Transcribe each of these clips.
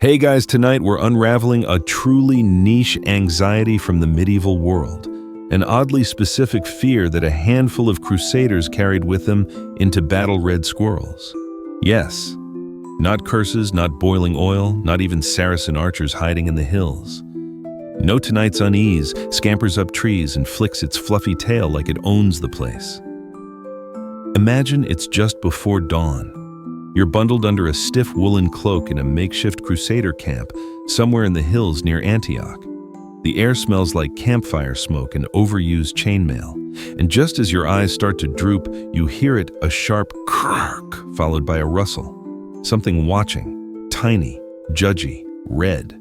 Hey guys, tonight we're unraveling a truly niche anxiety from the medieval world, an oddly specific fear that a handful of Crusaders carried with them into battle-red squirrels. Yes, not curses, not boiling oil, not even Saracen archers hiding in the hills. No, tonight's unease scampers up trees and flicks its fluffy tail like it owns the place. Imagine it's just before dawn. You're bundled under a stiff woolen cloak in a makeshift Crusader camp somewhere in the hills near Antioch. The air smells like campfire smoke and overused chainmail, and just as your eyes start to droop, you hear a sharp crack followed by a rustle. Something watching, tiny, judgy, red.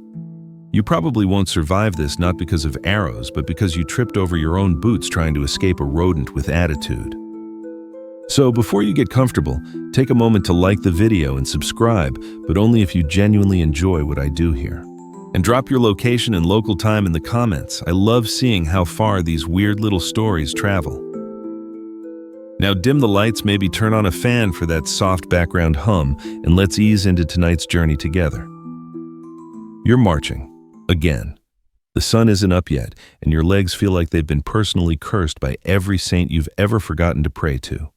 You probably won't survive this not because of arrows, but because you tripped over your own boots trying to escape a rodent with attitude. So before you get comfortable, take a moment to like the video and subscribe, but only if you genuinely enjoy what I do here. And drop your location and local time in the comments. I love seeing how far these weird little stories travel. Now dim the lights, maybe turn on a fan for that soft background hum, and let's ease into tonight's journey together. You're marching, again. The sun isn't up yet, and your legs feel like they've been personally cursed by every saint you've ever forgotten to pray to.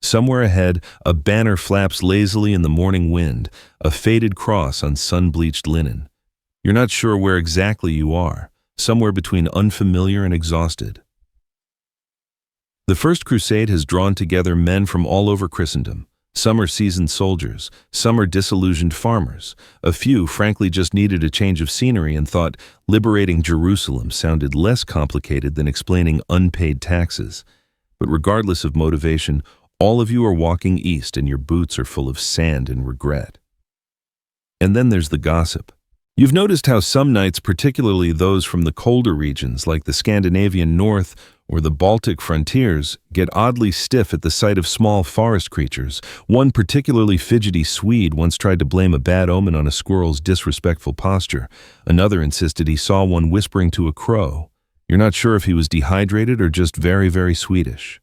Somewhere ahead, a banner flaps lazily in the morning wind, a faded cross on sun-bleached linen. You're not sure where exactly you are, somewhere between unfamiliar and exhausted. The First Crusade has drawn together men from all over Christendom. Some are seasoned soldiers, some are disillusioned farmers. A few, frankly, just needed a change of scenery and thought liberating Jerusalem sounded less complicated than explaining unpaid taxes. But regardless of motivation, all of you are walking east and your boots are full of sand and regret. And then there's the gossip. You've noticed how some nights, particularly those from the colder regions like the Scandinavian north or the Baltic frontiers, get oddly stiff at the sight of small forest creatures. One particularly fidgety Swede once tried to blame a bad omen on a squirrel's disrespectful posture. Another insisted he saw one whispering to a crow. You're not sure if he was dehydrated or just very, very Swedish.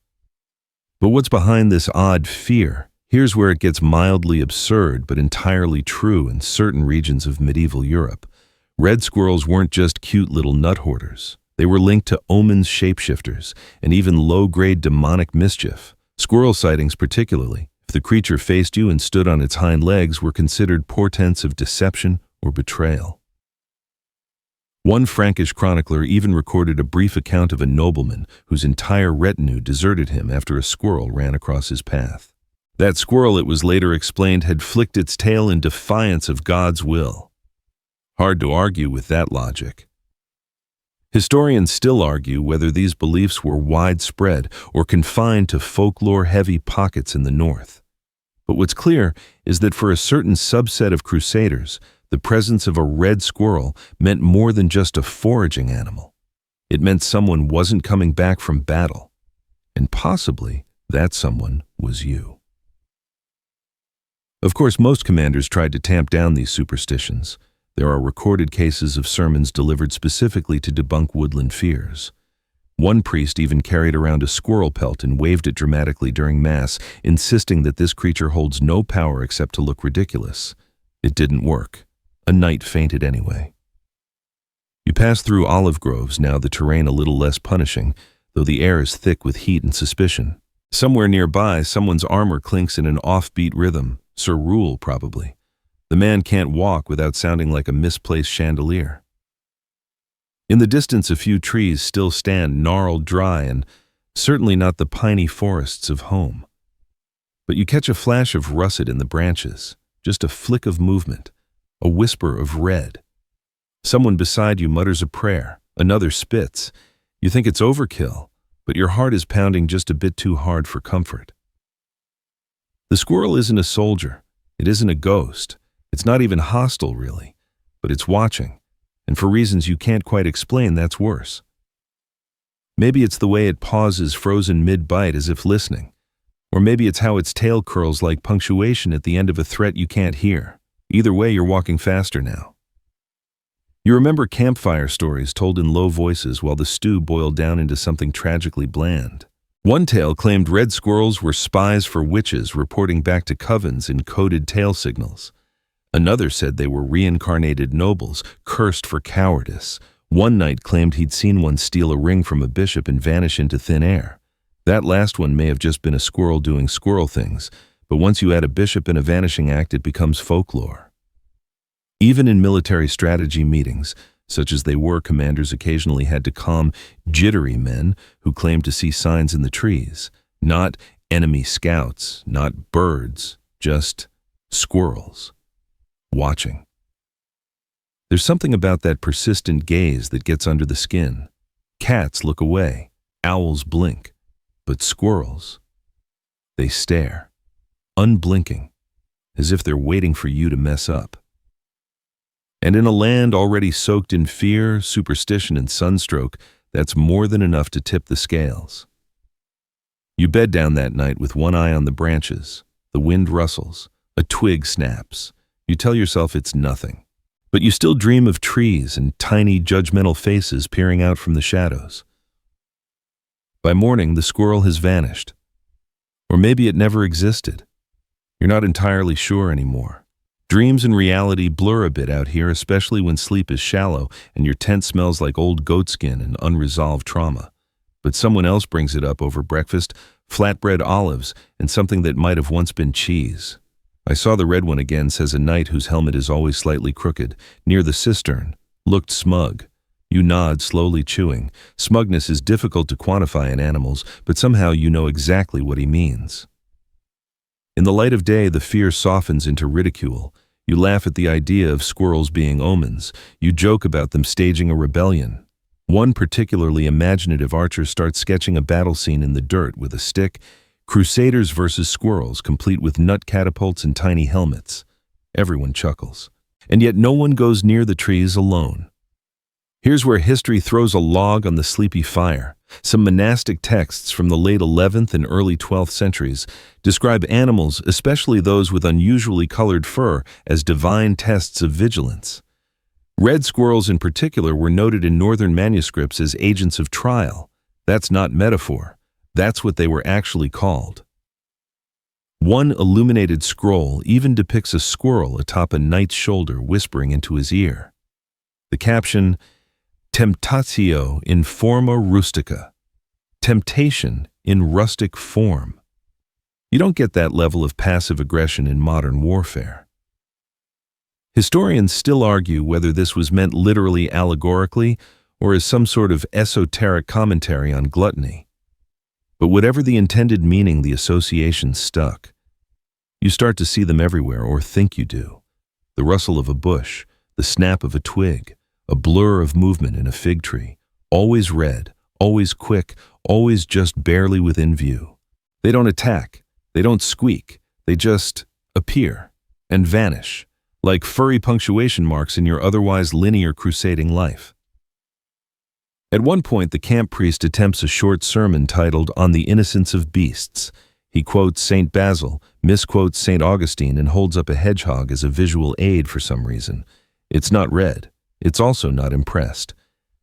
But what's behind this odd fear? Here's where it gets mildly absurd but entirely true in certain regions of medieval Europe. Red squirrels weren't just cute little nut hoarders. They were linked to omens, shapeshifters, and even low-grade demonic mischief. Squirrel sightings particularly, if the creature faced you and stood on its hind legs, were considered portents of deception or betrayal. One Frankish chronicler even recorded a brief account of a nobleman whose entire retinue deserted him after a squirrel ran across his path. That squirrel, it was later explained, had flicked its tail in defiance of God's will. Hard to argue with that logic. Historians still argue whether these beliefs were widespread or confined to folklore-heavy pockets in the north. But what's clear is that for a certain subset of Crusaders, the presence of a red squirrel meant more than just a foraging animal. It meant someone wasn't coming back from battle, and possibly that someone was you. Of course, most commanders tried to tamp down these superstitions. There are recorded cases of sermons delivered specifically to debunk woodland fears. One priest even carried around a squirrel pelt and waved it dramatically during Mass, insisting that this creature holds no power except to look ridiculous. It didn't work. A knight fainted anyway. You pass through olive groves, now the terrain a little less punishing, though the air is thick with heat and suspicion. Somewhere nearby, someone's armor clinks in an offbeat rhythm, Sir Rule probably. The man can't walk without sounding like a misplaced chandelier. In the distance, a few trees still stand gnarled dry and certainly not the piney forests of home. But you catch a flash of russet in the branches, just a flick of movement. A whisper of red. Someone beside you mutters a prayer, another spits. You think it's overkill, but your heart is pounding just a bit too hard for comfort. The squirrel isn't a soldier. It isn't a ghost. It's not even hostile, really, but it's watching, and for reasons you can't quite explain, that's worse. Maybe it's the way it pauses frozen mid-bite as if listening, or maybe it's how its tail curls like punctuation at the end of a threat you can't hear. Either way, you're walking faster now. You remember campfire stories told in low voices while the stew boiled down into something tragically bland. One tale claimed red squirrels were spies for witches reporting back to covens in coded tail signals. Another said they were reincarnated nobles, cursed for cowardice. One knight claimed he'd seen one steal a ring from a bishop and vanish into thin air. That last one may have just been a squirrel doing squirrel things, but once you add a bishop and a vanishing act, it becomes folklore. Even in military strategy meetings, such as they were, commanders occasionally had to calm jittery men who claimed to see signs in the trees. Not enemy scouts, not birds, just squirrels. Watching. There's something about that persistent gaze that gets under the skin. Cats look away, owls blink, but squirrels, they stare, unblinking, as if they're waiting for you to mess up. And in a land already soaked in fear, superstition, and sunstroke, that's more than enough to tip the scales. You bed down that night with one eye on the branches. The wind rustles, a twig snaps. You tell yourself it's nothing, but you still dream of trees and tiny judgmental faces peering out from the shadows. By morning, the squirrel has vanished. Or maybe it never existed. You're not entirely sure anymore. Dreams and reality blur a bit out here, especially when sleep is shallow and your tent smells like old goatskin and unresolved trauma. But someone else brings it up over breakfast, flatbread olives, and something that might have once been cheese. I saw the red one again, says a knight whose helmet is always slightly crooked, near the cistern, looked smug. You nod, slowly chewing. Smugness is difficult to quantify in animals, but somehow you know exactly what he means. In the light of day, the fear softens into ridicule. You laugh at the idea of squirrels being omens. You joke about them staging a rebellion. One particularly imaginative archer starts sketching a battle scene in the dirt with a stick. Crusaders versus squirrels, complete with nut catapults and tiny helmets. Everyone chuckles. And yet no one goes near the trees alone. Here's where history throws a log on the sleepy fire. Some monastic texts from the late 11th and early 12th centuries describe animals, especially those with unusually colored fur, as divine tests of vigilance. Red squirrels in particular were noted in northern manuscripts as agents of trial. That's not metaphor. That's what they were actually called. One illuminated scroll even depicts a squirrel atop a knight's shoulder whispering into his ear. The caption, Temptatio in forma rustica. Temptation in rustic form. You don't get that level of passive aggression in modern warfare. Historians still argue whether this was meant literally allegorically or as some sort of esoteric commentary on gluttony. But whatever the intended meaning, the association stuck. You start to see them everywhere, or think you do. The rustle of a bush, the snap of a twig, a blur of movement in a fig tree, always red, always quick, always just barely within view. They don't attack, they don't squeak, they just appear and vanish, like furry punctuation marks in your otherwise linear crusading life. At one point, the camp priest attempts a short sermon titled On the Innocence of Beasts. He quotes St. Basil, misquotes St. Augustine, and holds up a hedgehog as a visual aid for some reason. It's not red. It's also not impressed.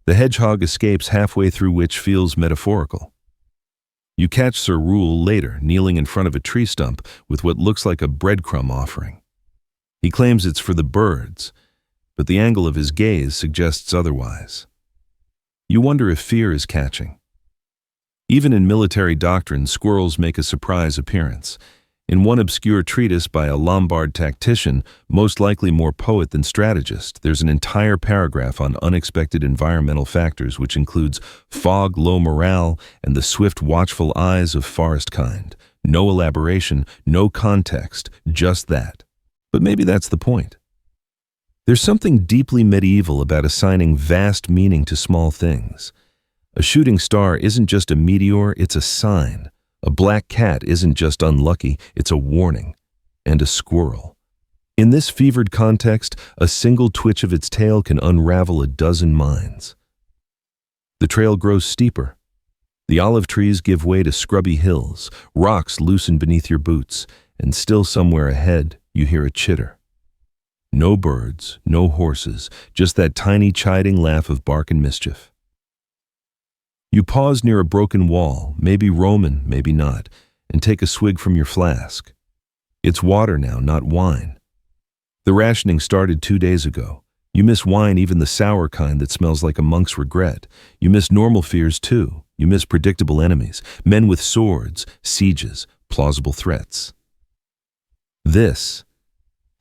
The hedgehog escapes halfway through, which feels metaphorical. You catch Sir Rule later, kneeling in front of a tree stump with what looks like a breadcrumb offering. He claims it's for the birds, but the angle of his gaze suggests otherwise. You wonder if fear is catching. Even in military doctrine, squirrels make a surprise appearance. In one obscure treatise by a Lombard tactician, most likely more poet than strategist, there's an entire paragraph on unexpected environmental factors, which includes fog, low morale, and the swift, watchful eyes of forest kind. No elaboration, no context, just that. But maybe that's the point. There's something deeply medieval about assigning vast meaning to small things. A shooting star isn't just a meteor, it's a sign. A black cat isn't just unlucky, it's a warning. And a squirrel. In this fevered context, a single twitch of its tail can unravel a dozen minds. The trail grows steeper. The olive trees give way to scrubby hills, rocks loosen beneath your boots, and still somewhere ahead, you hear a chitter. No birds, no horses, just that tiny chiding laugh of bark and mischief. You pause near a broken wall, maybe Roman, maybe not, and take a swig from your flask. It's water now, not wine. The rationing started 2 days ago. You miss wine, even the sour kind that smells like a monk's regret. You miss normal fears too. You miss predictable enemies, men with swords, sieges, plausible threats. This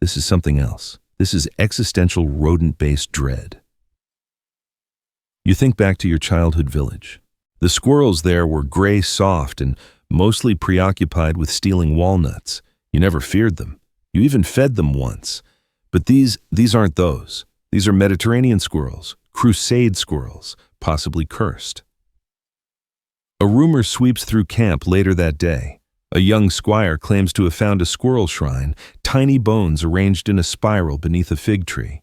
is something else. This is existential rodent-based dread. You think back to your childhood village. The squirrels there were gray soft and mostly preoccupied with stealing walnuts. You never feared them. You even fed them once. But these aren't those. These are Mediterranean squirrels, crusade squirrels, possibly cursed. A rumor sweeps through camp later that day. A young squire claims to have found a squirrel shrine, tiny bones arranged in a spiral beneath a fig tree.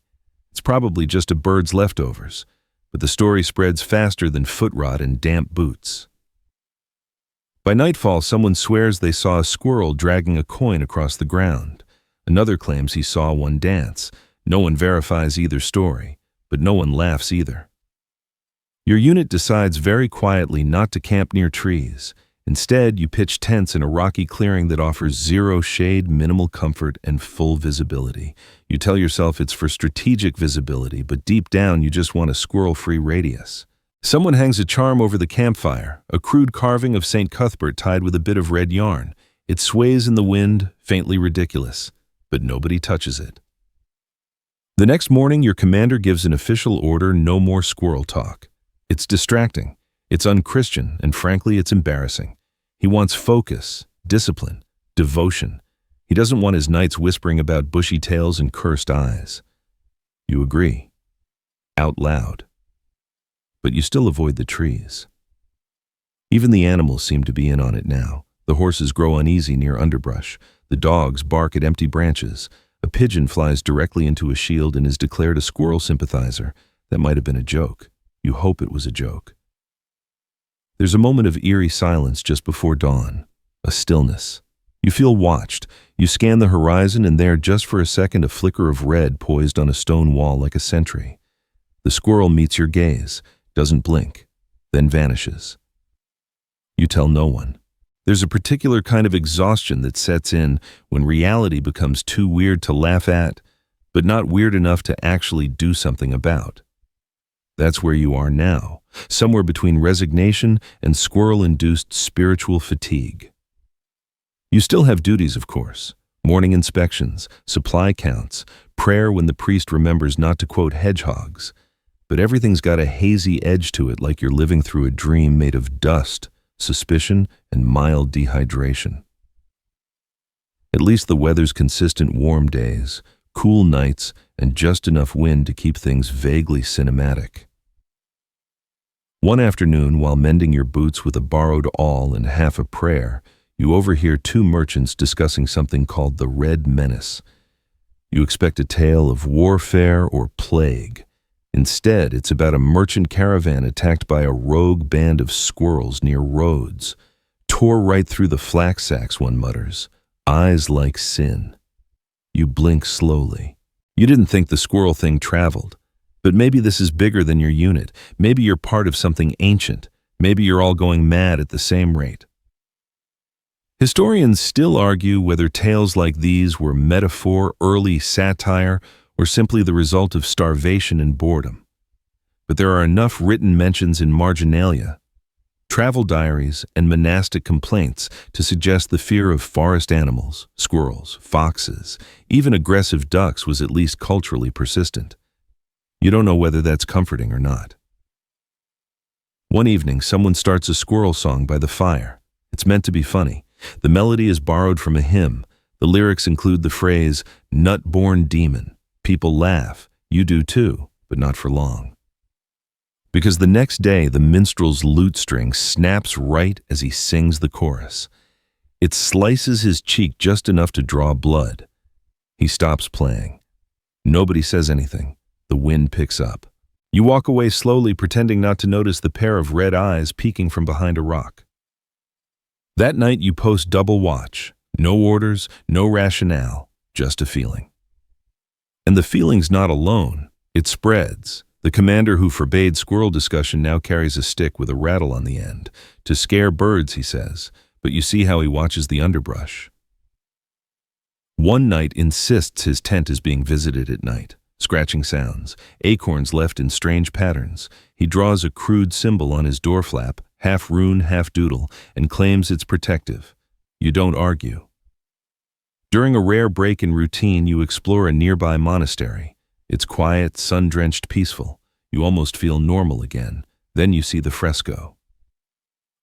It's probably just a bird's leftovers, but the story spreads faster than foot rot and damp boots. By nightfall, someone swears they saw a squirrel dragging a coin across the ground. Another claims he saw one dance. No one verifies either story, but no one laughs either. Your unit decides very quietly not to camp near trees. Instead, you pitch tents in a rocky clearing that offers zero shade, minimal comfort, and full visibility. You tell yourself it's for strategic visibility, but deep down you just want a squirrel-free radius. Someone hangs a charm over the campfire, a crude carving of St. Cuthbert tied with a bit of red yarn. It sways in the wind, faintly ridiculous, but nobody touches it. The next morning, your commander gives an official order: no more squirrel talk. It's distracting. It's unchristian, and frankly, it's embarrassing. He wants focus, discipline, devotion. He doesn't want his knights whispering about bushy tails and cursed eyes. You agree. Out loud. But you still avoid the trees. Even the animals seem to be in on it now. The horses grow uneasy near underbrush. The dogs bark at empty branches. A pigeon flies directly into a shield and is declared a squirrel sympathizer. That might have been a joke. You hope it was a joke. There's a moment of eerie silence just before dawn, a stillness. You feel watched. You scan the horizon, and there, just for a second, a flicker of red poised on a stone wall like a sentry. The squirrel meets your gaze, doesn't blink, then vanishes. You tell no one. There's a particular kind of exhaustion that sets in when reality becomes too weird to laugh at, but not weird enough to actually do something about. That's where you are now, somewhere between resignation and squirrel-induced spiritual fatigue. You still have duties, of course: morning inspections, supply counts, prayer when the priest remembers not to quote hedgehogs. But everything's got a hazy edge to it, like you're living through a dream made of dust, suspicion, and mild dehydration. At least the weather's consistent: warm days, cool nights, and just enough wind to keep things vaguely cinematic. One afternoon, while mending your boots with a borrowed awl and half a prayer, you overhear two merchants discussing something called the Red Menace. You expect a tale of warfare or plague. Instead, it's about a merchant caravan attacked by a rogue band of squirrels near Rhodes. Tore right through the flax sacks, one mutters. Eyes like sin. You blink slowly. You didn't think the squirrel thing traveled. But maybe this is bigger than your unit. Maybe you're part of something ancient. Maybe you're all going mad at the same rate. Historians still argue whether tales like these were metaphor, early satire, or simply the result of starvation and boredom. But there are enough written mentions in marginalia, travel diaries, and monastic complaints to suggest the fear of forest animals, squirrels, foxes, even aggressive ducks was at least culturally persistent. You don't know whether that's comforting or not. One evening, someone starts a squirrel song by the fire. It's meant to be funny. The melody is borrowed from a hymn. The lyrics include the phrase, "nut-born demon." People laugh. You do too, but not for long. Because the next day, the minstrel's lute string snaps right as he sings the chorus. It slices his cheek just enough to draw blood. He stops playing. Nobody says anything. The wind picks up. You walk away slowly, pretending not to notice the pair of red eyes peeking from behind a rock. That night you post double watch. No orders, no rationale, just a feeling. And the feeling's not alone. It spreads. The commander who forbade squirrel discussion now carries a stick with a rattle on the end. To scare birds, he says, but you see how he watches the underbrush. One knight insists his tent is being visited at night. Scratching sounds, acorns left in strange patterns. He draws a crude symbol on his door flap, half rune, half doodle, and claims it's protective. You don't argue. During a rare break in routine, you explore a nearby monastery. It's quiet, sun-drenched, peaceful. You almost feel normal again. Then you see the fresco.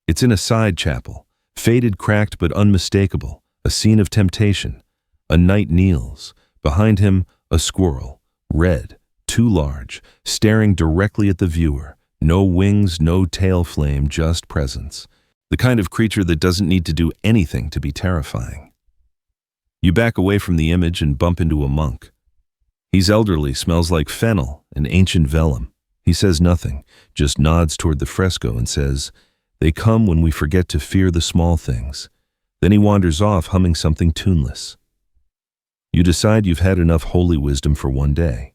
It's in a side chapel, faded, cracked, but unmistakable, a scene of temptation. A knight kneels. Behind him, a squirrel, red, too large, staring directly at the viewer. No wings, no tail flame, just presence. The kind of creature that doesn't need to do anything to be terrifying. You back away from the image and bump into a monk. He's elderly, smells like fennel and ancient vellum. He says nothing, just nods toward the fresco and says, "They come when we forget to fear the small things." Then he wanders off, humming something tuneless. You decide you've had enough holy wisdom for one day.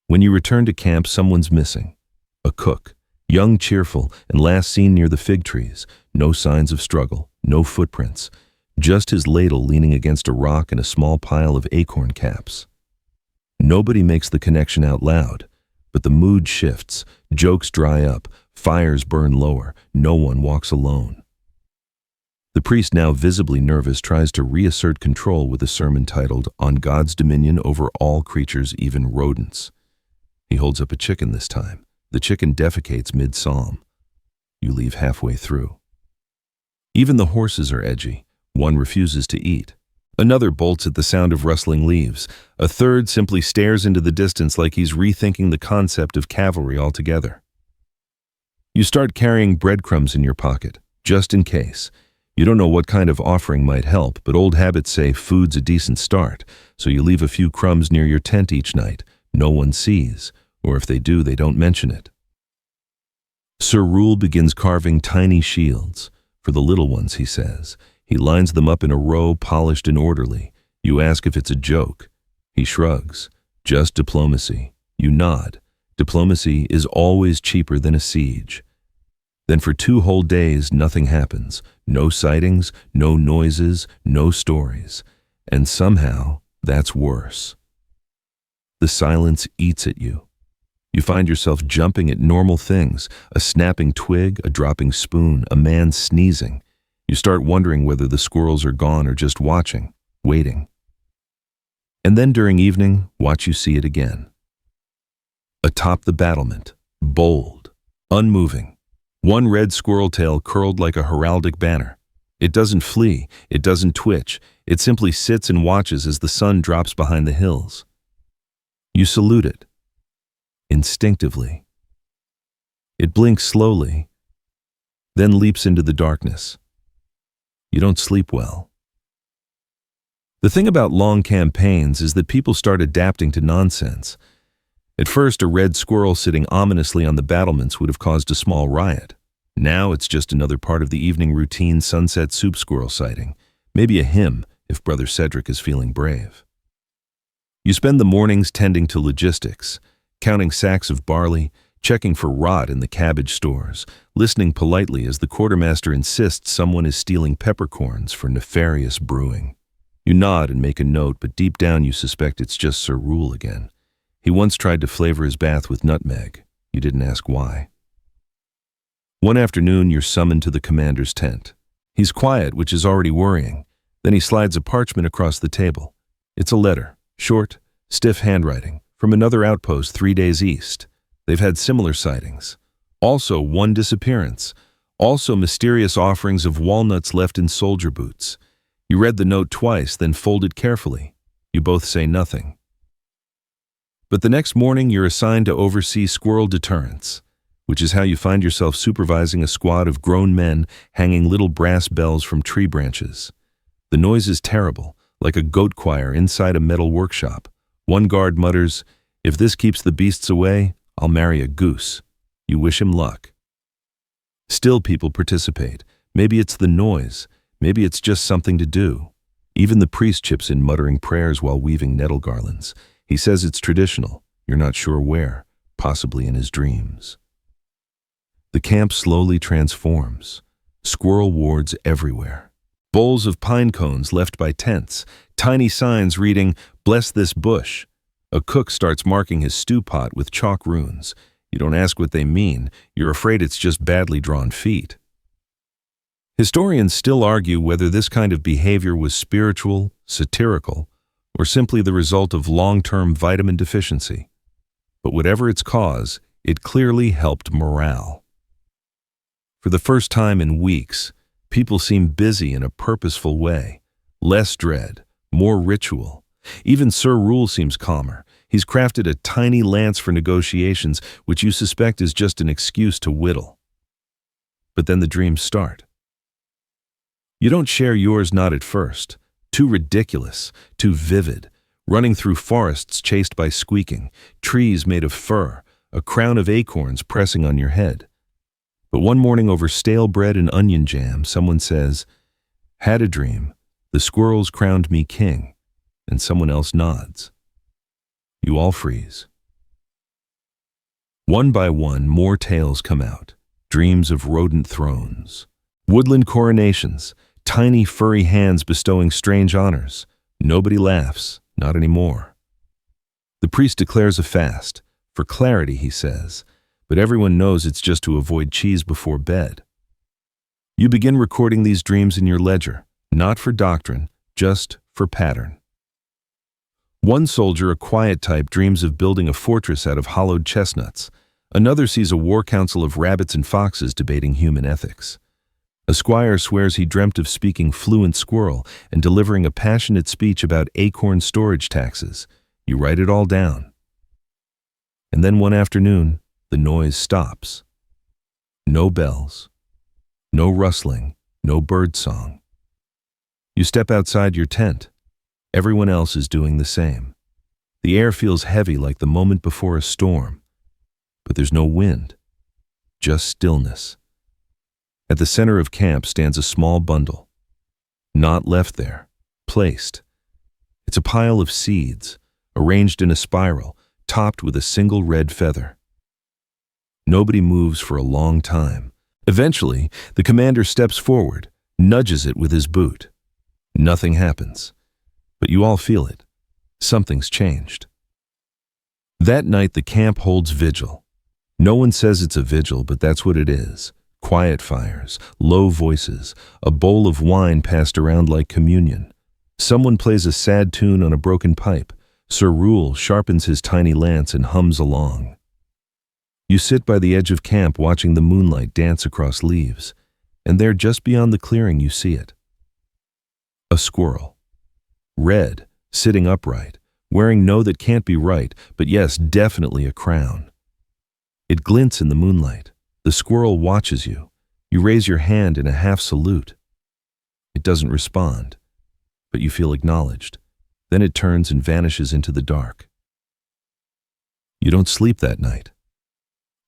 When you return to camp, someone's missing. A cook, young, cheerful, and last seen near the fig trees. No signs of struggle, no footprints. Just his ladle leaning against a rock and a small pile of acorn caps. Nobody makes the connection out loud, but the mood shifts, jokes dry up, fires burn lower, no one walks alone. The priest, now visibly nervous, tries to reassert control with a sermon titled, "On God's Dominion Over All Creatures, Even Rodents." He holds up a chicken this time. The chicken defecates mid-psalm. You leave halfway through. Even the horses are edgy. One refuses to eat. Another bolts at the sound of rustling leaves. A third simply stares into the distance like he's rethinking the concept of cavalry altogether. You start carrying breadcrumbs in your pocket, just in case. You don't know what kind of offering might help, but old habits say food's a decent start, so you leave a few crumbs near your tent each night. No one sees, or if they do, they don't mention it. Sir Rule begins carving tiny shields. For the little ones, he says. He lines them up in a row, polished and orderly. You ask if it's a joke. He shrugs. Just diplomacy. You nod. Diplomacy is always cheaper than a siege. Then for 2 whole days, nothing happens. No sightings, no noises, no stories. And somehow, that's worse. The silence eats at you. You find yourself jumping at normal things, a snapping twig, a dropping spoon, a man sneezing. You start wondering whether the squirrels are gone or just watching, waiting. And then during evening, watch you see it again. Atop the battlement, bold, unmoving, one red squirrel tail curled like a heraldic banner. It doesn't flee, it doesn't twitch, it simply sits and watches as the sun drops behind the hills. You salute it, instinctively. It blinks slowly, then leaps into the darkness. You don't sleep well. The thing about long campaigns is that people start adapting to nonsense. At first, a red squirrel sitting ominously on the battlements would have caused a small riot. Now it's just another part of the evening routine sunset soup squirrel sighting. Maybe a hymn, if Brother Cedric is feeling brave. You spend the mornings tending to logistics, counting sacks of barley, checking for rot in the cabbage stores, listening politely as the quartermaster insists someone is stealing peppercorns for nefarious brewing. You nod and make a note, but deep down you suspect it's just Sir Rule again. He once tried to flavor his bath with nutmeg. You didn't ask why. One afternoon, you're summoned to the commander's tent. He's quiet, which is already worrying. Then he slides a parchment across the table. It's a letter, short, stiff handwriting, from another outpost 3 days east. They've had similar sightings. Also, one disappearance. Also, mysterious offerings of walnuts left in soldier boots. You read the note twice, then fold it carefully. You both say nothing. But the next morning, you're assigned to oversee squirrel deterrence, which is how you find yourself supervising a squad of grown men hanging little brass bells from tree branches. The noise is terrible, like a goat choir inside a metal workshop. One guard mutters, "If this keeps the beasts away, I'll marry a goose." You wish him luck. Still, people participate. Maybe it's the noise. Maybe it's just something to do. Even the priest chips in, muttering prayers while weaving nettle garlands. He says it's traditional. You're not sure where, possibly in his dreams. The camp slowly transforms. Squirrel wards everywhere. Bowls of pine cones left by tents, tiny signs reading, "Bless this bush." A cook starts marking his stew pot with chalk runes. You don't ask what they mean. You're afraid it's just badly drawn feet. Historians still argue whether this kind of behavior was spiritual, satirical, or simply the result of long-term vitamin deficiency. But whatever its cause, it clearly helped morale. For the first time in weeks, people seem busy in a purposeful way. Less dread, more ritual. Even Sir Rule seems calmer. He's crafted a tiny lance for negotiations, which you suspect is just an excuse to whittle. But then the dreams start. You don't share yours, not at first. Too ridiculous, too vivid. Running through forests chased by squeaking, trees made of fur, a crown of acorns pressing on your head. But one morning over stale bread and onion jam, someone says, "Had a dream. The squirrels crowned me king." And someone else nods. You all freeze. One by one, more tales come out. Dreams of rodent thrones. Woodland coronations. Tiny furry hands bestowing strange honors. Nobody laughs, not anymore. The priest declares a fast. For clarity, he says, but everyone knows it's just to avoid cheese before bed. You begin recording these dreams in your ledger, not for doctrine, just for pattern. One soldier, a quiet type, dreams of building a fortress out of hollowed chestnuts. Another sees a war council of rabbits and foxes debating human ethics. A squire swears he dreamt of speaking fluent squirrel and delivering a passionate speech about acorn storage taxes. You write it all down. And then one afternoon, the noise stops. No bells, no rustling, no bird song. You step outside your tent. Everyone else is doing the same. The air feels heavy like the moment before a storm. But there's no wind, just stillness. At the center of camp stands a small bundle. Not left there, placed. It's a pile of seeds, arranged in a spiral, topped with a single red feather. Nobody moves for a long time. Eventually, the commander steps forward, nudges it with his boot. Nothing happens. But you all feel it. Something's changed. That night, the camp holds vigil. No one says it's a vigil, but that's what it is. Quiet fires, low voices, a bowl of wine passed around like communion. Someone plays a sad tune on a broken pipe. Sir Rule sharpens his tiny lance and hums along. You sit by the edge of camp watching the moonlight dance across leaves, and there just beyond the clearing you see it. A squirrel. Red, sitting upright, wearing no that can't be right, but yes, definitely a crown. It glints in the moonlight. The squirrel watches you. You raise your hand in a half salute. It doesn't respond, but you feel acknowledged. Then it turns and vanishes into the dark. You don't sleep that night.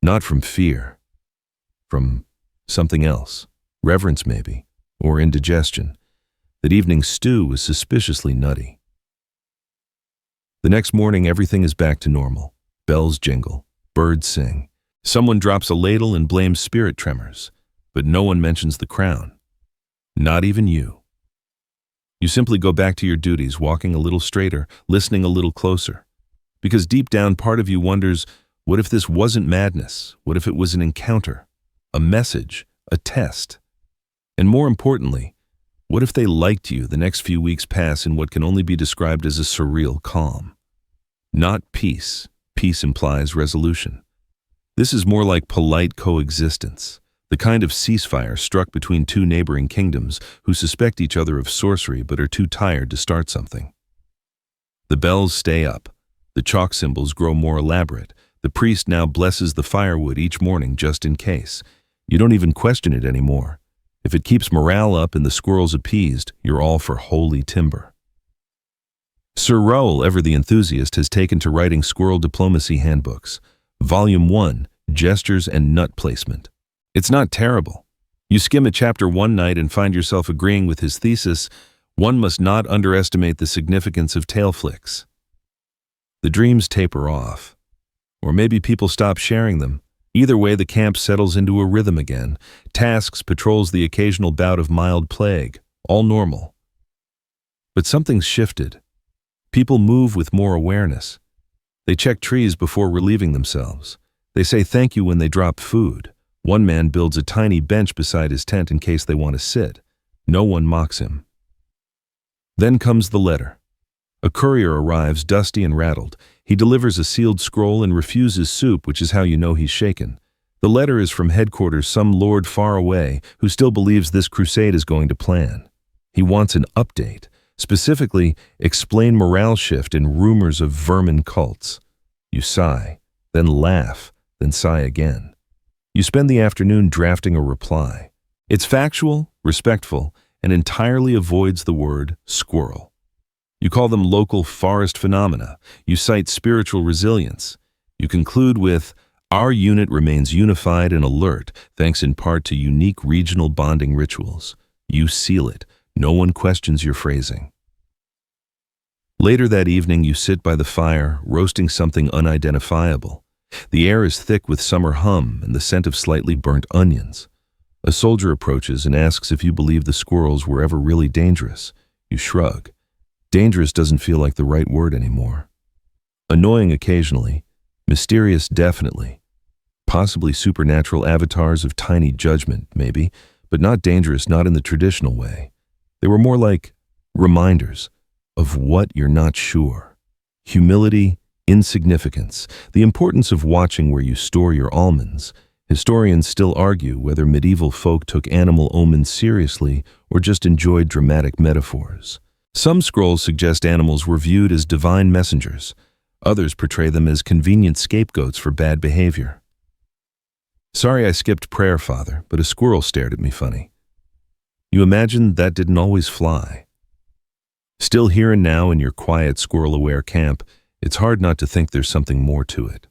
Not from fear. From something else. Reverence maybe, or indigestion. That evening's stew was suspiciously nutty. The next morning, everything is back to normal. Bells jingle, birds sing. Someone drops a ladle and blames spirit tremors, but no one mentions the crown. Not even you. You simply go back to your duties, walking a little straighter, listening a little closer. Because deep down, part of you wonders, what if this wasn't madness? What if it was an encounter, a message, a test? And more importantly, what if they liked you? The next few weeks pass in what can only be described as a surreal calm. Not peace. Peace implies resolution. This is more like polite coexistence, the kind of ceasefire struck between two neighboring kingdoms who suspect each other of sorcery but are too tired to start something. The bells stay up. The chalk symbols grow more elaborate. The priest now blesses the firewood each morning just in case. You don't even question it anymore. If it keeps morale up and the squirrels appeased, you're all for holy timber. Sir Raoul, ever the enthusiast, has taken to writing squirrel diplomacy handbooks. Volume 1, Gestures and Nut Placement. It's not terrible. You skim a chapter one night and find yourself agreeing with his thesis, one must not underestimate the significance of tail flicks. The dreams taper off. Or maybe people stop sharing them. Either way, the camp settles into a rhythm again. Tasks patrols the occasional bout of mild plague. all normal. But something's shifted. People move with more awareness. They check trees before relieving themselves. They say thank you when they drop food. One man builds a tiny bench beside his tent in case they want to sit. No one mocks him. Then comes the letter. A courier arrives, dusty and rattled. He delivers a sealed scroll and refuses soup, which is how you know he's shaken. The letter is from headquarters, some lord far away who still believes this crusade is going to plan. He wants an update. Specifically, explain morale shift and rumors of vermin cults. You sigh, then laugh, then sigh again. You spend the afternoon drafting a reply. It's factual, respectful, and entirely avoids the word squirrel. You call them local forest phenomena. You cite spiritual resilience. You conclude with, our unit remains unified and alert, thanks in part to unique regional bonding rituals. You seal it. No one questions your phrasing. Later that evening, you sit by the fire, roasting something unidentifiable. The air is thick with summer hum and the scent of slightly burnt onions. A soldier approaches and asks if you believe the squirrels were ever really dangerous. You shrug. Dangerous doesn't feel like the right word anymore. Annoying occasionally, mysterious definitely. Possibly supernatural avatars of tiny judgment, maybe, but not dangerous, not in the traditional way. They were more like reminders of what you're not sure. Humility, insignificance, the importance of watching where you store your almonds. Historians still argue whether medieval folk took animal omens seriously or just enjoyed dramatic metaphors. Some scrolls suggest animals were viewed as divine messengers. Others portray them as convenient scapegoats for bad behavior. Sorry I skipped prayer, Father, but a squirrel stared at me funny. You imagine that didn't always fly. Still here and now in your quiet, squirrel-aware camp, it's hard not to think there's something more to it.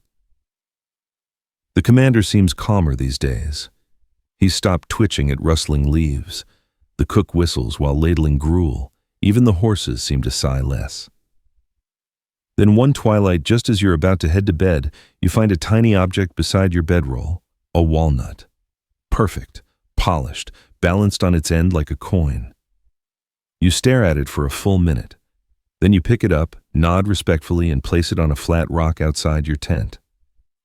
The commander seems calmer these days. He's stopped twitching at rustling leaves. The cook whistles while ladling gruel. Even the horses seem to sigh less. Then one twilight, just as you're about to head to bed, you find a tiny object beside your bedroll, a walnut. Perfect, polished, balanced on its end like a coin. You stare at it for a full minute. Then you pick it up, nod respectfully, and place it on a flat rock outside your tent.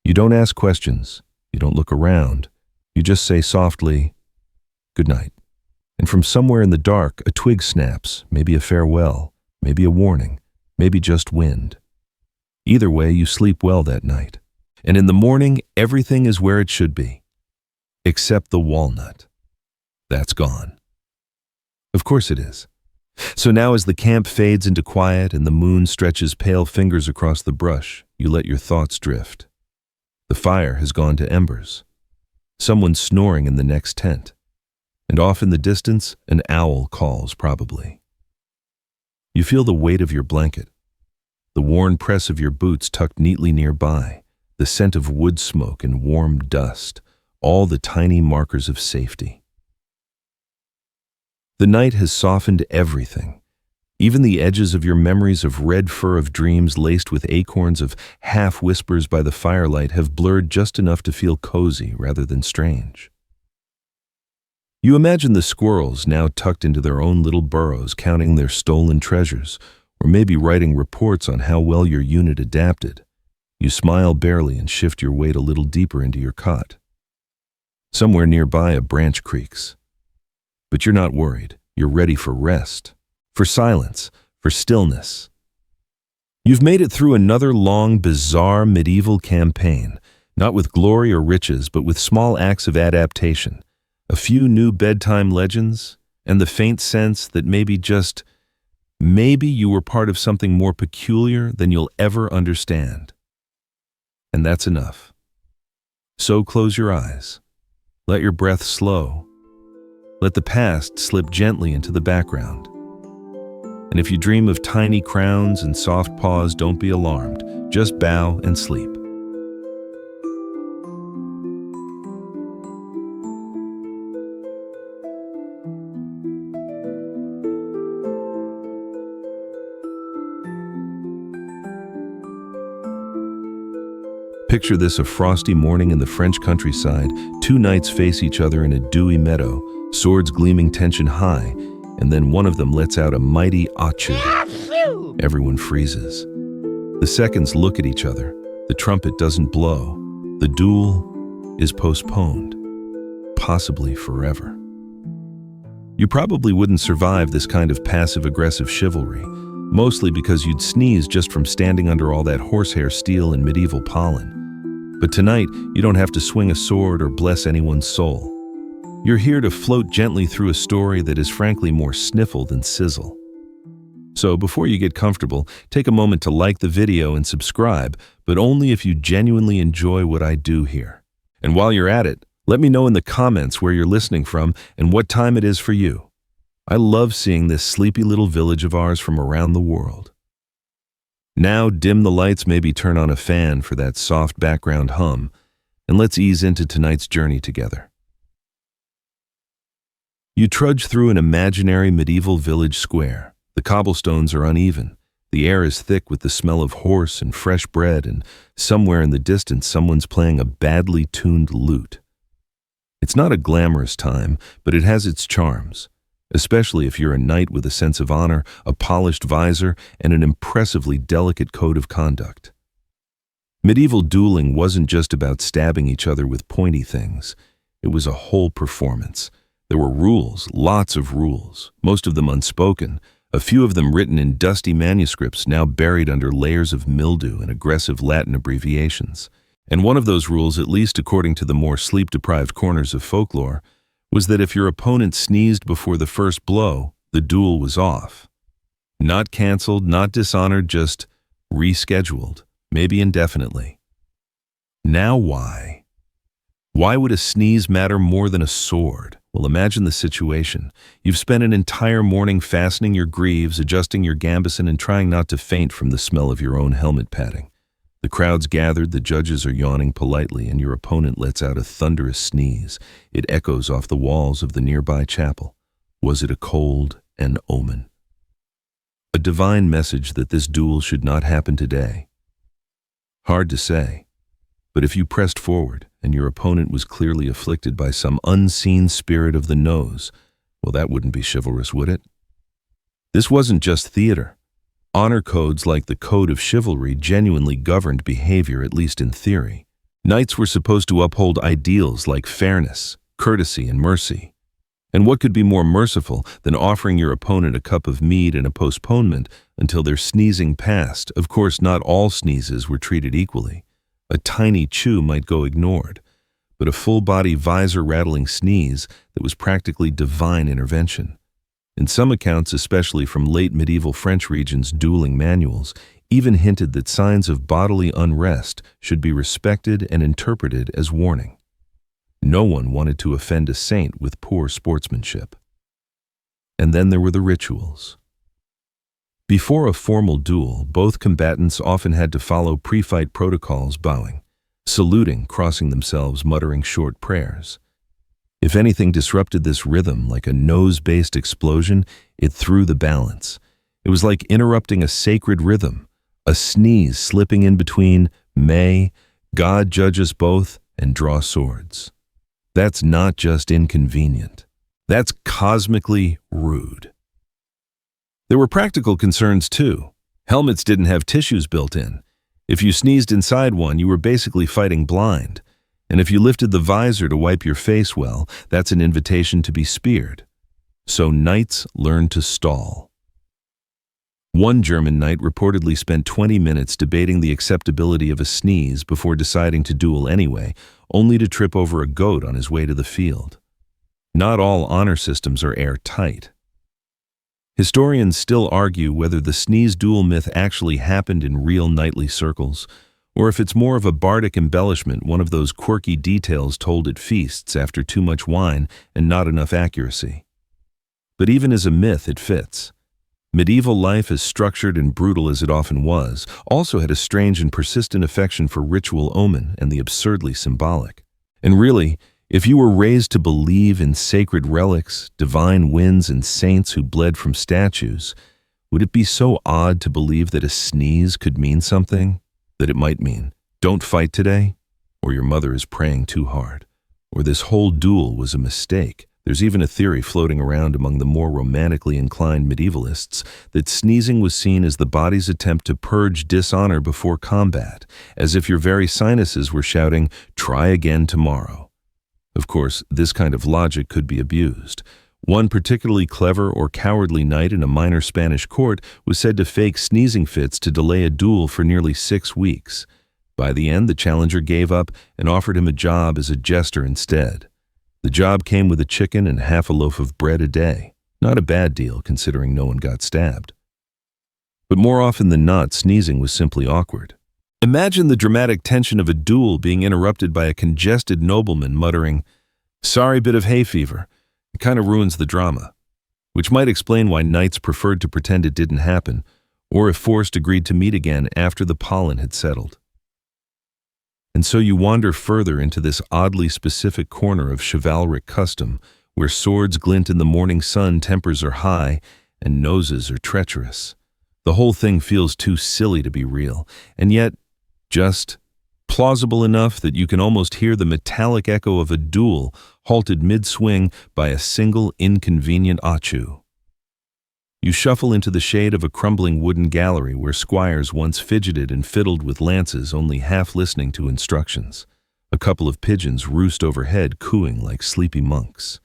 You don't ask questions. You don't look around. You just say softly, "Good night." And from somewhere in the dark, a twig snaps, maybe a farewell, maybe a warning, maybe just wind. Either way, you sleep well that night. And in the morning, everything is where it should be. Except the walnut. That's gone. Of course it is. So now as the camp fades into quiet and the moon stretches pale fingers across the brush, you let your thoughts drift. The fire has gone to embers. Someone's snoring in the next tent. And off in the distance, an owl calls probably. You feel the weight of your blanket, the worn press of your boots tucked neatly nearby, the scent of wood smoke and warm dust, all the tiny markers of safety. The night has softened everything. Even the edges of your memories of red fur of dreams laced with acorns of half-whispers by the firelight have blurred just enough to feel cozy rather than strange. You imagine the squirrels now tucked into their own little burrows counting their stolen treasures, or maybe writing reports on how well your unit adapted. You smile barely and shift your weight a little deeper into your cot. Somewhere nearby a branch creaks. But you're not worried. You're ready for rest, for silence, for stillness. You've made it through another long, bizarre medieval campaign, not with glory or riches, but with small acts of adaptation, a few new bedtime legends, and the faint sense that maybe you were part of something more peculiar than you'll ever understand. And that's enough. So close your eyes. Let your breath slow. Let the past slip gently into the background. And if you dream of tiny crowns and soft paws, don't be alarmed. Just bow and sleep. Picture this: a frosty morning in the French countryside. Two knights face each other in a dewy meadow, swords gleaming tension high. and then one of them lets out a mighty achoo. Everyone freezes. The seconds look at each other. The trumpet doesn't blow. The duel is postponed, possibly forever. You probably wouldn't survive this kind of passive-aggressive chivalry, mostly because you'd sneeze just from standing under all that horsehair steel and medieval pollen. But tonight, you don't have to swing a sword or bless anyone's soul. You're here to float gently through a story that is frankly more sniffle than sizzle. So before you get comfortable, take a moment to like the video and subscribe, but only if you genuinely enjoy what I do here. And while you're at it, let me know in the comments where you're listening from and what time it is for you. I love seeing this sleepy little village of ours from around the world. Now dim the lights, maybe turn on a fan for that soft background hum, and let's ease into tonight's journey together. You trudge through an imaginary medieval village square. The cobblestones are uneven. The air is thick with the smell of horse and fresh bread, and somewhere in the distance someone's playing a badly tuned lute. It's not a glamorous time, but it has its charms, especially if you're a knight with a sense of honor, a polished visor, and an impressively delicate code of conduct. Medieval dueling wasn't just about stabbing each other with pointy things. It was a whole performance. There were rules, lots of rules, most of them unspoken, a few of them written in dusty manuscripts now buried under layers of mildew and aggressive Latin abbreviations. And one of those rules, at least according to the more sleep-deprived corners of folklore, was that if your opponent sneezed before the first blow, the duel was off. Not canceled, not dishonored, just rescheduled, maybe indefinitely. Now why? Why would a sneeze matter more than a sword? Well, imagine the situation. You've spent an entire morning fastening your greaves, adjusting your gambeson, and trying not to faint from the smell of your own helmet padding. The crowd's gathered, the judges are yawning politely, and your opponent lets out a thunderous sneeze. It echoes off the walls of the nearby chapel. Was it a cold an omen? A divine message that this duel should not happen today? Hard to say. But if you pressed forward, and your opponent was clearly afflicted by some unseen spirit of the nose, well, that wouldn't be chivalrous, would it? This wasn't just theater. Honor codes like the Code of Chivalry genuinely governed behavior, at least in theory. Knights were supposed to uphold ideals like fairness, courtesy, and mercy. And what could be more merciful than offering your opponent a cup of mead and a postponement until their sneezing passed? Of course, not all sneezes were treated equally. A tiny chew might go ignored, but a full-body visor-rattling sneeze that was practically divine intervention. In some accounts, especially from late medieval French regions' dueling manuals, even hinted that signs of bodily unrest should be respected and interpreted as warning. No one wanted to offend a saint with poor sportsmanship. And then there were the rituals. Before a formal duel, both combatants often had to follow pre-fight protocols, bowing, saluting, crossing themselves, muttering short prayers. If anything disrupted this rhythm, like a nose-based explosion, it threw the balance. It was like interrupting a sacred rhythm, a sneeze slipping in between "May God judge us both" and "draw swords." That's not just inconvenient. That's cosmically rude. There were practical concerns too. Helmets didn't have tissues built in. If you sneezed inside one, you were basically fighting blind. And if you lifted the visor to wipe your face, well, that's an invitation to be speared. So knights learned to stall. One German knight reportedly spent 20 minutes debating the acceptability of a sneeze before deciding to duel anyway, only to trip over a goat on his way to the field. Not all honor systems are airtight. Historians still argue whether the sneeze duel myth actually happened in real knightly circles, or if it's more of a bardic embellishment, one of those quirky details told at feasts after too much wine and not enough accuracy. But even as a myth, it fits. Medieval life, as structured and brutal as it often was, also had a strange and persistent affection for ritual omen and the absurdly symbolic. And really, if you were raised to believe in sacred relics, divine winds, and saints who bled from statues, would it be so odd to believe that a sneeze could mean something? That it might mean, "Don't fight today," or "Your mother is praying too hard," or "This whole duel was a mistake," There's even a theory floating around among the more romantically inclined medievalists that sneezing was seen as the body's attempt to purge dishonor before combat, as if your very sinuses were shouting, "Try again tomorrow." Of course, this kind of logic could be abused. One particularly clever or cowardly knight in a minor Spanish court was said to fake sneezing fits to delay a duel for nearly 6 weeks. By the end, the challenger gave up and offered him a job as a jester instead. The job came with a chicken and half a loaf of bread a day. Not a bad deal, considering no one got stabbed. But more often than not, sneezing was simply awkward. Imagine the dramatic tension of a duel being interrupted by a congested nobleman muttering, "Sorry, bit of hay fever." It kind of ruins the drama, which might explain why knights preferred to pretend it didn't happen, or if forced agreed to meet again after the pollen had settled. And so you wander further into this oddly specific corner of chivalric custom, where swords glint in the morning sun, tempers are high, and noses are treacherous. The whole thing feels too silly to be real, and yet just plausible enough that you can almost hear the metallic echo of a duel halted mid-swing by a single inconvenient achoo. You shuffle into the shade of a crumbling wooden gallery where squires once fidgeted and fiddled with lances, only half listening to instructions. A couple of pigeons roost overhead, cooing like sleepy monks.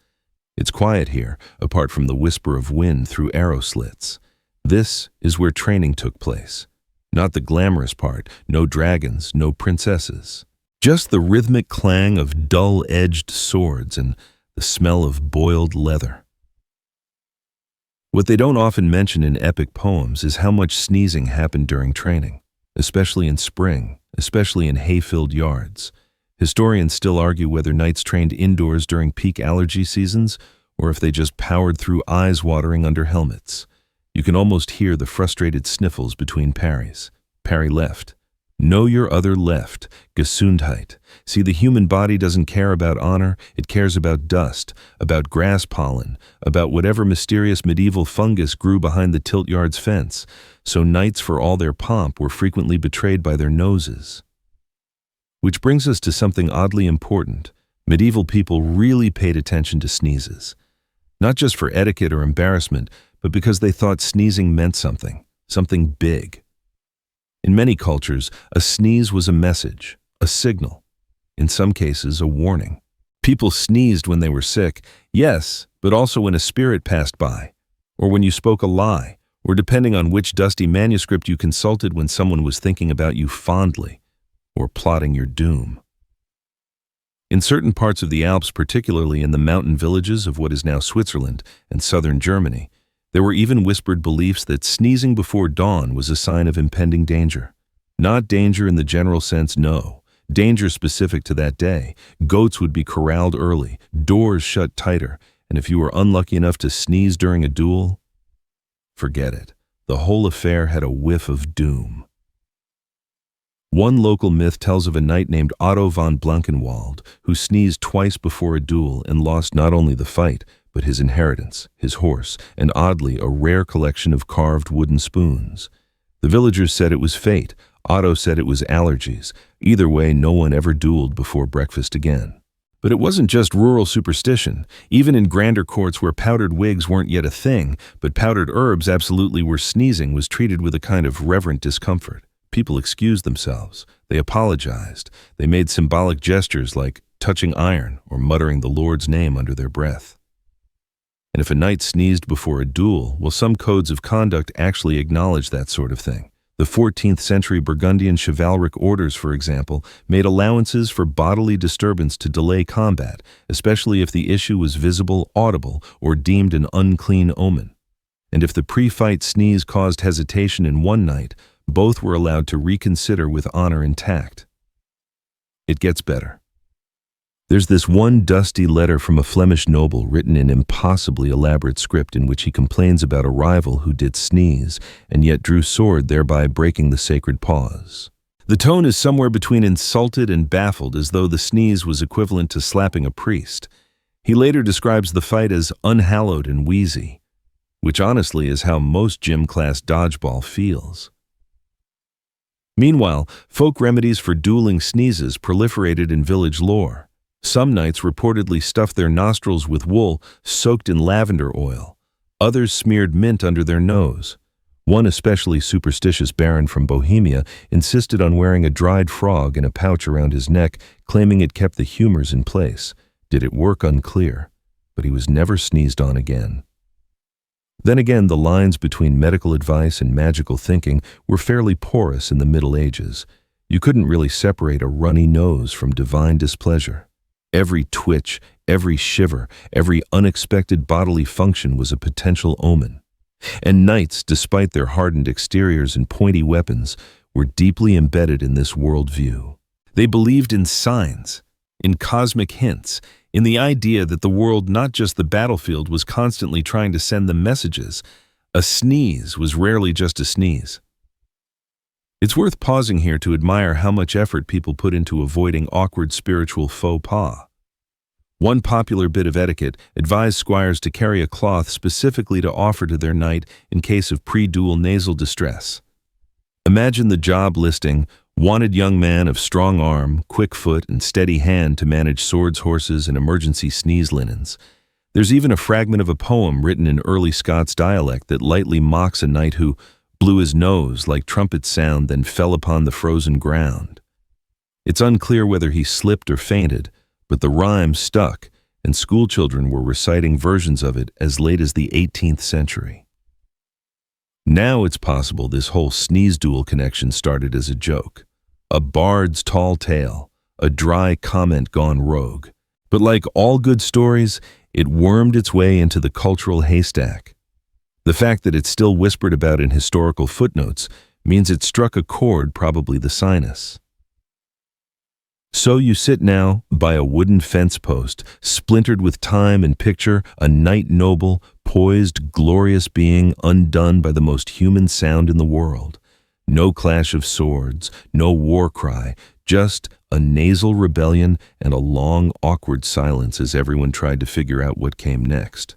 It's quiet here, apart from the whisper of wind through arrow slits. This is where training took place. Not the glamorous part, no dragons, no princesses. Just the rhythmic clang of dull-edged swords and the smell of boiled leather. What they don't often mention in epic poems is how much sneezing happened during training, especially in spring, especially in hay-filled yards. Historians still argue whether knights trained indoors during peak allergy seasons or if they just powered through eyes watering under helmets. You can almost hear the frustrated sniffles between parries. Parry left. Know your other left. Gesundheit. See, the human body doesn't care about honor, it cares about dust, about grass pollen, about whatever mysterious medieval fungus grew behind the tilt yard's fence. So knights, for all their pomp, were frequently betrayed by their noses. Which brings us to something oddly important. Medieval people really paid attention to sneezes. Not just for etiquette or embarrassment, but because they thought sneezing meant something big. In many cultures, a sneeze was a message, a signal, in some cases a warning. People sneezed when they were sick, yes, but also when a spirit passed by, or when you spoke a lie, or depending on which dusty manuscript you consulted when someone was thinking about you fondly, or plotting your doom. In certain parts of the Alps, particularly in the mountain villages of what is now Switzerland and southern Germany, there were even whispered beliefs that sneezing before dawn was a sign of impending danger. Not danger in the general sense, no. Danger specific to that day. Goats would be corralled early, doors shut tighter, and if you were unlucky enough to sneeze during a duel, forget it. The whole affair had a whiff of doom. One local myth tells of a knight named Otto von Blankenwald who sneezed twice before a duel and lost not only the fight, but his inheritance, his horse, and oddly, a rare collection of carved wooden spoons. The villagers said it was fate. Otto said it was allergies. Either way, no one ever dueled before breakfast again. But it wasn't just rural superstition. Even in grander courts where powdered wigs weren't yet a thing, but powdered herbs absolutely were, sneezing was treated with a kind of reverent discomfort. People excused themselves. They apologized. They made symbolic gestures like touching iron or muttering the Lord's name under their breath. And if a knight sneezed before a duel, well, some codes of conduct actually acknowledged that sort of thing. The 14th century Burgundian chivalric orders, for example, made allowances for bodily disturbance to delay combat, especially if the issue was visible, audible, or deemed an unclean omen. And if the pre-fight sneeze caused hesitation in one knight, both were allowed to reconsider with honor intact. It gets better. There's this one dusty letter from a Flemish noble written in impossibly elaborate script in which he complains about a rival who did sneeze and yet drew sword, thereby breaking the sacred pause. The tone is somewhere between insulted and baffled, as though the sneeze was equivalent to slapping a priest. He later describes the fight as unhallowed and wheezy, which honestly is how most gym class dodgeball feels. Meanwhile, folk remedies for dueling sneezes proliferated in village lore. Some knights reportedly stuffed their nostrils with wool soaked in lavender oil. Others smeared mint under their nose. One especially superstitious baron from Bohemia insisted on wearing a dried frog in a pouch around his neck, claiming it kept the humors in place. Did it work? Unclear, but he was never sneezed on again. Then again, the lines between medical advice and magical thinking were fairly porous in the Middle Ages. You couldn't really separate a runny nose from divine displeasure. Every twitch, every shiver, every unexpected bodily function was a potential omen. And knights, despite their hardened exteriors and pointy weapons, were deeply embedded in this worldview. They believed in signs, in cosmic hints, in the idea that the world, not just the battlefield, was constantly trying to send them messages. A sneeze was rarely just a sneeze. It's worth pausing here to admire how much effort people put into avoiding awkward spiritual faux pas. One popular bit of etiquette advised squires to carry a cloth specifically to offer to their knight in case of pre-duel nasal distress. Imagine the job listing: wanted young man of strong arm, quick foot, and steady hand to manage swords, horses, and emergency sneeze linens. There's even a fragment of a poem written in early Scots dialect that lightly mocks a knight who blew his nose like trumpet sound, then fell upon the frozen ground. It's unclear whether he slipped or fainted, but the rhyme stuck, and schoolchildren were reciting versions of it as late as the 18th century. Now it's possible this whole sneeze duel connection started as a joke, a bard's tall tale, a dry comment gone rogue. But like all good stories, it wormed its way into the cultural haystack. The fact that it's still whispered about in historical footnotes means it struck a chord, probably the sinus. So you sit now by a wooden fence post, splintered with time and picture, a knight noble, poised, glorious being, undone by the most human sound in the world. No clash of swords, no war cry, just a nasal rebellion and a long, awkward silence as everyone tried to figure out what came next.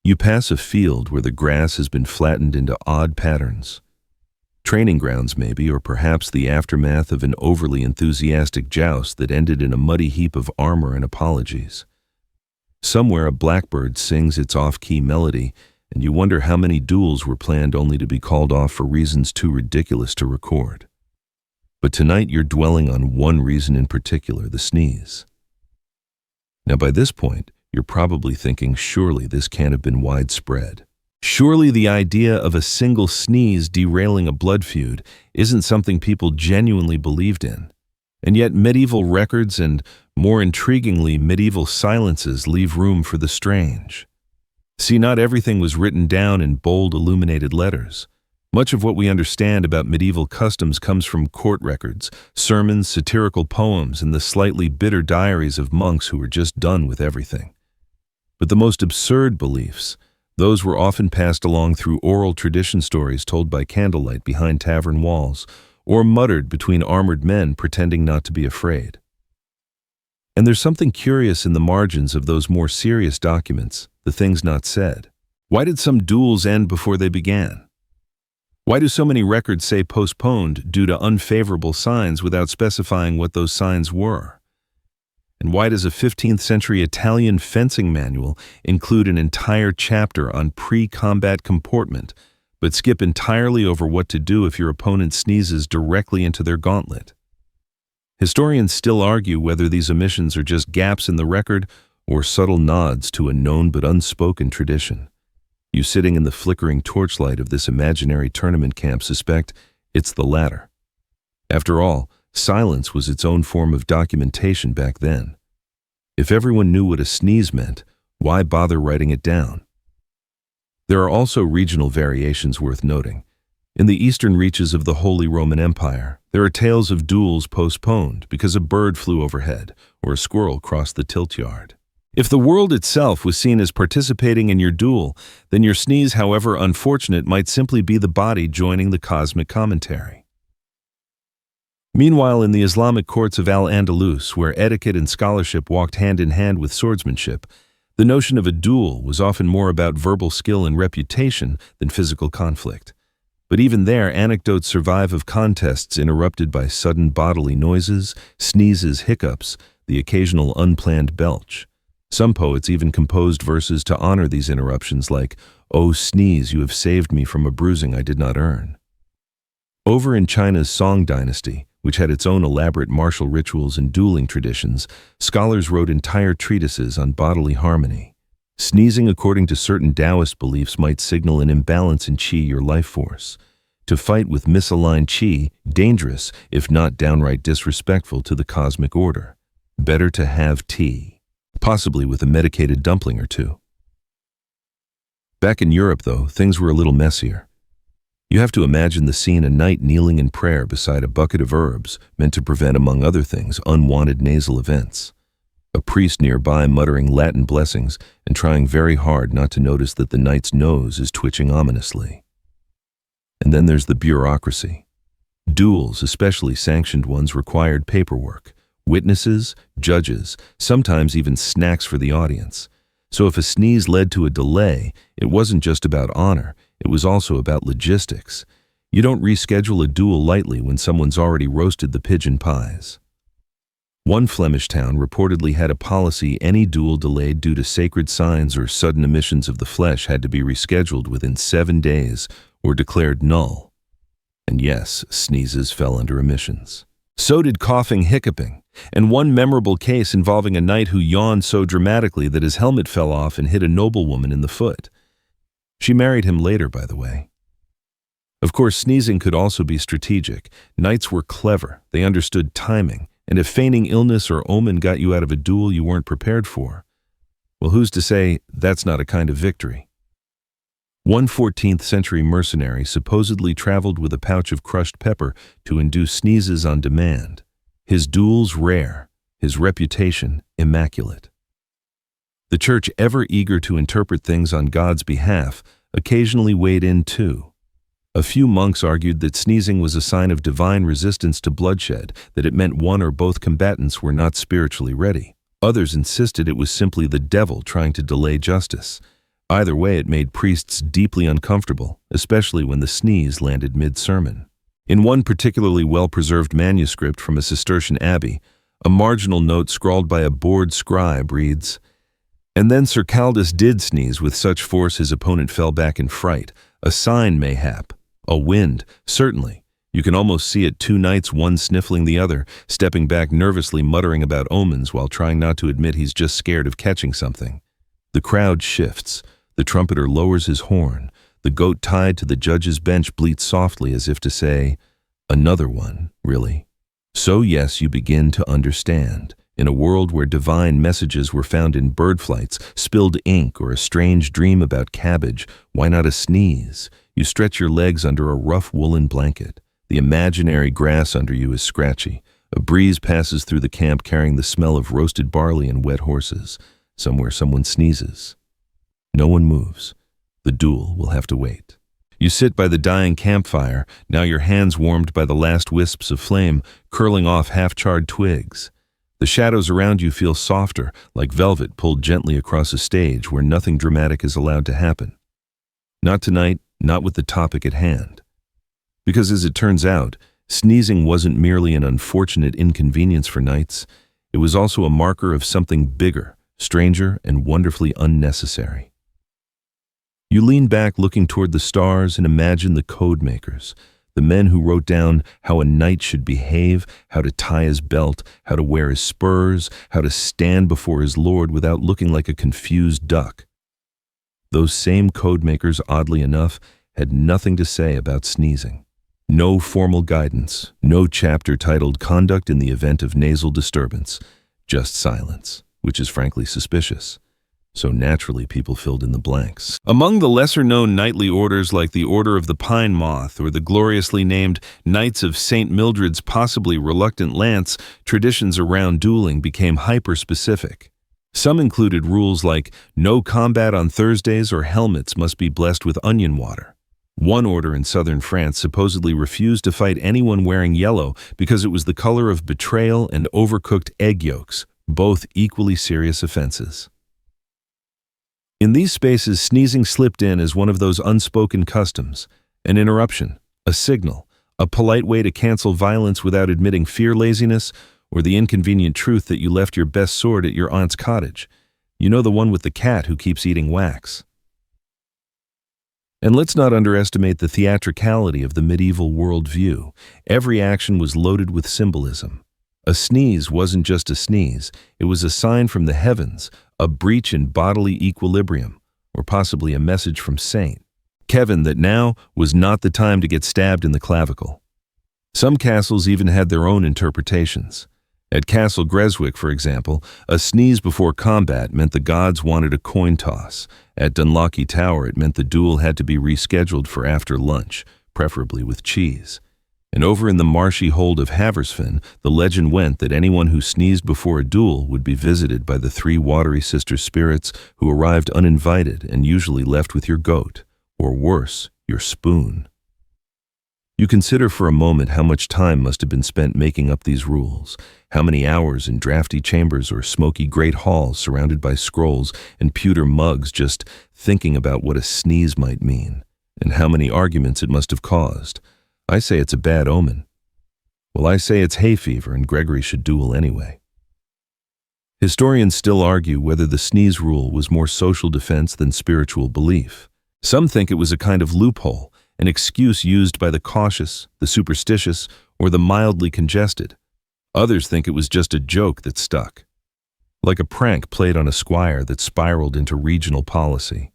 You pass a field where the grass has been flattened into odd patterns. Training grounds maybe, or perhaps the aftermath of an overly enthusiastic joust that ended in a muddy heap of armor and apologies. Somewhere a blackbird sings its off-key melody, and you wonder how many duels were planned only to be called off for reasons too ridiculous to record. But tonight you're dwelling on one reason in particular, the sneeze. Now by this point, you're probably thinking, surely this can't have been widespread. Surely the idea of a single sneeze derailing a blood feud isn't something people genuinely believed in. And yet medieval records and, more intriguingly, medieval silences leave room for the strange. See, not everything was written down in bold, illuminated letters. Much of what we understand about medieval customs comes from court records, sermons, satirical poems, and the slightly bitter diaries of monks who were just done with everything. But the most absurd beliefs, those were often passed along through oral tradition stories told by candlelight behind tavern walls, or muttered between armored men pretending not to be afraid. And there's something curious in the margins of those more serious documents, the things not said. Why did some duels end before they began? Why do so many records say postponed due to unfavorable signs without specifying what those signs were? And why does a 15th century Italian fencing manual include an entire chapter on pre-combat comportment, but skip entirely over what to do if your opponent sneezes directly into their gauntlet? Historians still argue whether these omissions are just gaps in the record or subtle nods to a known but unspoken tradition. You sitting in the flickering torchlight of this imaginary tournament camp suspect it's the latter. After all, silence was its own form of documentation back then. If everyone knew what a sneeze meant, why bother writing it down? There are also regional variations worth noting. In the eastern reaches of the Holy Roman Empire, there are tales of duels postponed because a bird flew overhead or a squirrel crossed the tilt yard. If the world itself was seen as participating in your duel, then your sneeze, however unfortunate, might simply be the body joining the cosmic commentary. Meanwhile, in the Islamic courts of Al-Andalus, where etiquette and scholarship walked hand in hand with swordsmanship, the notion of a duel was often more about verbal skill and reputation than physical conflict. But even there, anecdotes survive of contests interrupted by sudden bodily noises, sneezes, hiccups, the occasional unplanned belch. Some poets even composed verses to honor these interruptions like, "Oh, sneeze, you have saved me from a bruising I did not earn." Over in China's Song dynasty, which had its own elaborate martial rituals and dueling traditions, scholars wrote entire treatises on bodily harmony. Sneezing, according to certain Taoist beliefs, might signal an imbalance in qi, your life force. To fight with misaligned qi, dangerous, if not downright disrespectful to the cosmic order. Better to have tea, possibly with a medicated dumpling or two. Back in Europe, though, things were a little messier. You have to imagine the scene: a knight kneeling in prayer beside a bucket of herbs, meant to prevent, among other things, unwanted nasal events. A priest nearby muttering Latin blessings and trying very hard not to notice that the knight's nose is twitching ominously. And then there's the bureaucracy. Duels, especially sanctioned ones, required paperwork, witnesses, judges, sometimes even snacks for the audience. So if a sneeze led to a delay, it wasn't just about honor, it was also about logistics. You don't reschedule a duel lightly when someone's already roasted the pigeon pies. One Flemish town reportedly had a policy: any duel delayed due to sacred signs or sudden emissions of the flesh had to be rescheduled within 7 days or declared null. And yes, sneezes fell under emissions. So did coughing, hiccuping, and one memorable case involving a knight who yawned so dramatically that his helmet fell off and hit a noblewoman in the foot. She married him later, by the way. Of course, sneezing could also be strategic. Knights were clever, they understood timing, and if feigning illness or omen got you out of a duel you weren't prepared for, well, who's to say that's not a kind of victory? One 14th century mercenary supposedly traveled with a pouch of crushed pepper to induce sneezes on demand. His duels rare, his reputation immaculate. The church, ever eager to interpret things on God's behalf, occasionally weighed in too. A few monks argued that sneezing was a sign of divine resistance to bloodshed, that it meant one or both combatants were not spiritually ready. Others insisted it was simply the devil trying to delay justice. Either way, it made priests deeply uncomfortable, especially when the sneeze landed mid-sermon. In one particularly well-preserved manuscript from a Cistercian abbey, a marginal note scrawled by a bored scribe reads, "And then Sir Caldus did sneeze with such force his opponent fell back in fright. A sign, mayhap. A wind, certainly. You can almost see it, 2 knights, one sniffling the other, stepping back nervously, muttering about omens while trying not to admit he's just scared of catching something. The crowd shifts. The trumpeter lowers his horn. The goat tied to the judge's bench bleats softly as if to say, 'Another one, really?' So yes, you begin to understand. In a world where divine messages were found in bird flights, spilled ink, or a strange dream about cabbage, why not a sneeze? You stretch your legs under a rough woolen blanket. The imaginary grass under you is scratchy. A breeze passes through the camp carrying the smell of roasted barley and wet horses. Somewhere someone sneezes. No one moves. The duel will have to wait. You sit by the dying campfire, now your hands warmed by the last wisps of flame, curling off half-charred twigs. The shadows around you feel softer, like velvet pulled gently across a stage where nothing dramatic is allowed to happen. Not tonight, not with the topic at hand. Because as it turns out, sneezing wasn't merely an unfortunate inconvenience for knights, it was also a marker of something bigger, stranger, and wonderfully unnecessary. You lean back looking toward the stars and imagine the code makers, the men who wrote down how a knight should behave, how to tie his belt, how to wear his spurs, how to stand before his lord without looking like a confused duck. Those same code makers, oddly enough, had nothing to say about sneezing. No formal guidance, no chapter titled Conduct in the Event of Nasal Disturbance, just silence, which is frankly suspicious. So naturally people filled in the blanks. Among the lesser-known knightly orders like the Order of the Pine Moth or the gloriously named Knights of St. Mildred's possibly reluctant lance, traditions around dueling became hyper-specific. Some included rules like no combat on Thursdays or helmets must be blessed with onion water. One order in southern France supposedly refused to fight anyone wearing yellow because it was the color of betrayal and overcooked egg yolks, both equally serious offenses. In these spaces, sneezing slipped in as one of those unspoken customs, an interruption, a signal, a polite way to cancel violence without admitting fear, laziness, or the inconvenient truth that you left your best sword at your aunt's cottage. You know, the one with the cat who keeps eating wax. And let's not underestimate the theatricality of the medieval worldview. Every action was loaded with symbolism. A sneeze wasn't just a sneeze, it was a sign from the heavens, a breach in bodily equilibrium, or possibly a message from Saint Kevin that now was not the time to get stabbed in the clavicle. Some castles even had their own interpretations. At Castle Greswick, for example, a sneeze before combat meant the gods wanted a coin toss. At Dunlocky Tower, it meant the duel had to be rescheduled for after lunch, preferably with cheese. And over in the marshy hold of Haversfen, the legend went that anyone who sneezed before a duel would be visited by the 3 watery sister spirits who arrived uninvited and usually left with your goat, or worse, your spoon. You consider for a moment how much time must have been spent making up these rules, how many hours in drafty chambers or smoky great halls surrounded by scrolls and pewter mugs just thinking about what a sneeze might mean, and how many arguments it must have caused. I say it's a bad omen. Well, I say it's hay fever and Gregory should duel anyway. Historians still argue whether the sneeze rule was more social defense than spiritual belief. Some think it was a kind of loophole, an excuse used by the cautious, the superstitious, or the mildly congested. Others think it was just a joke that stuck, like a prank played on a squire that spiraled into regional policy.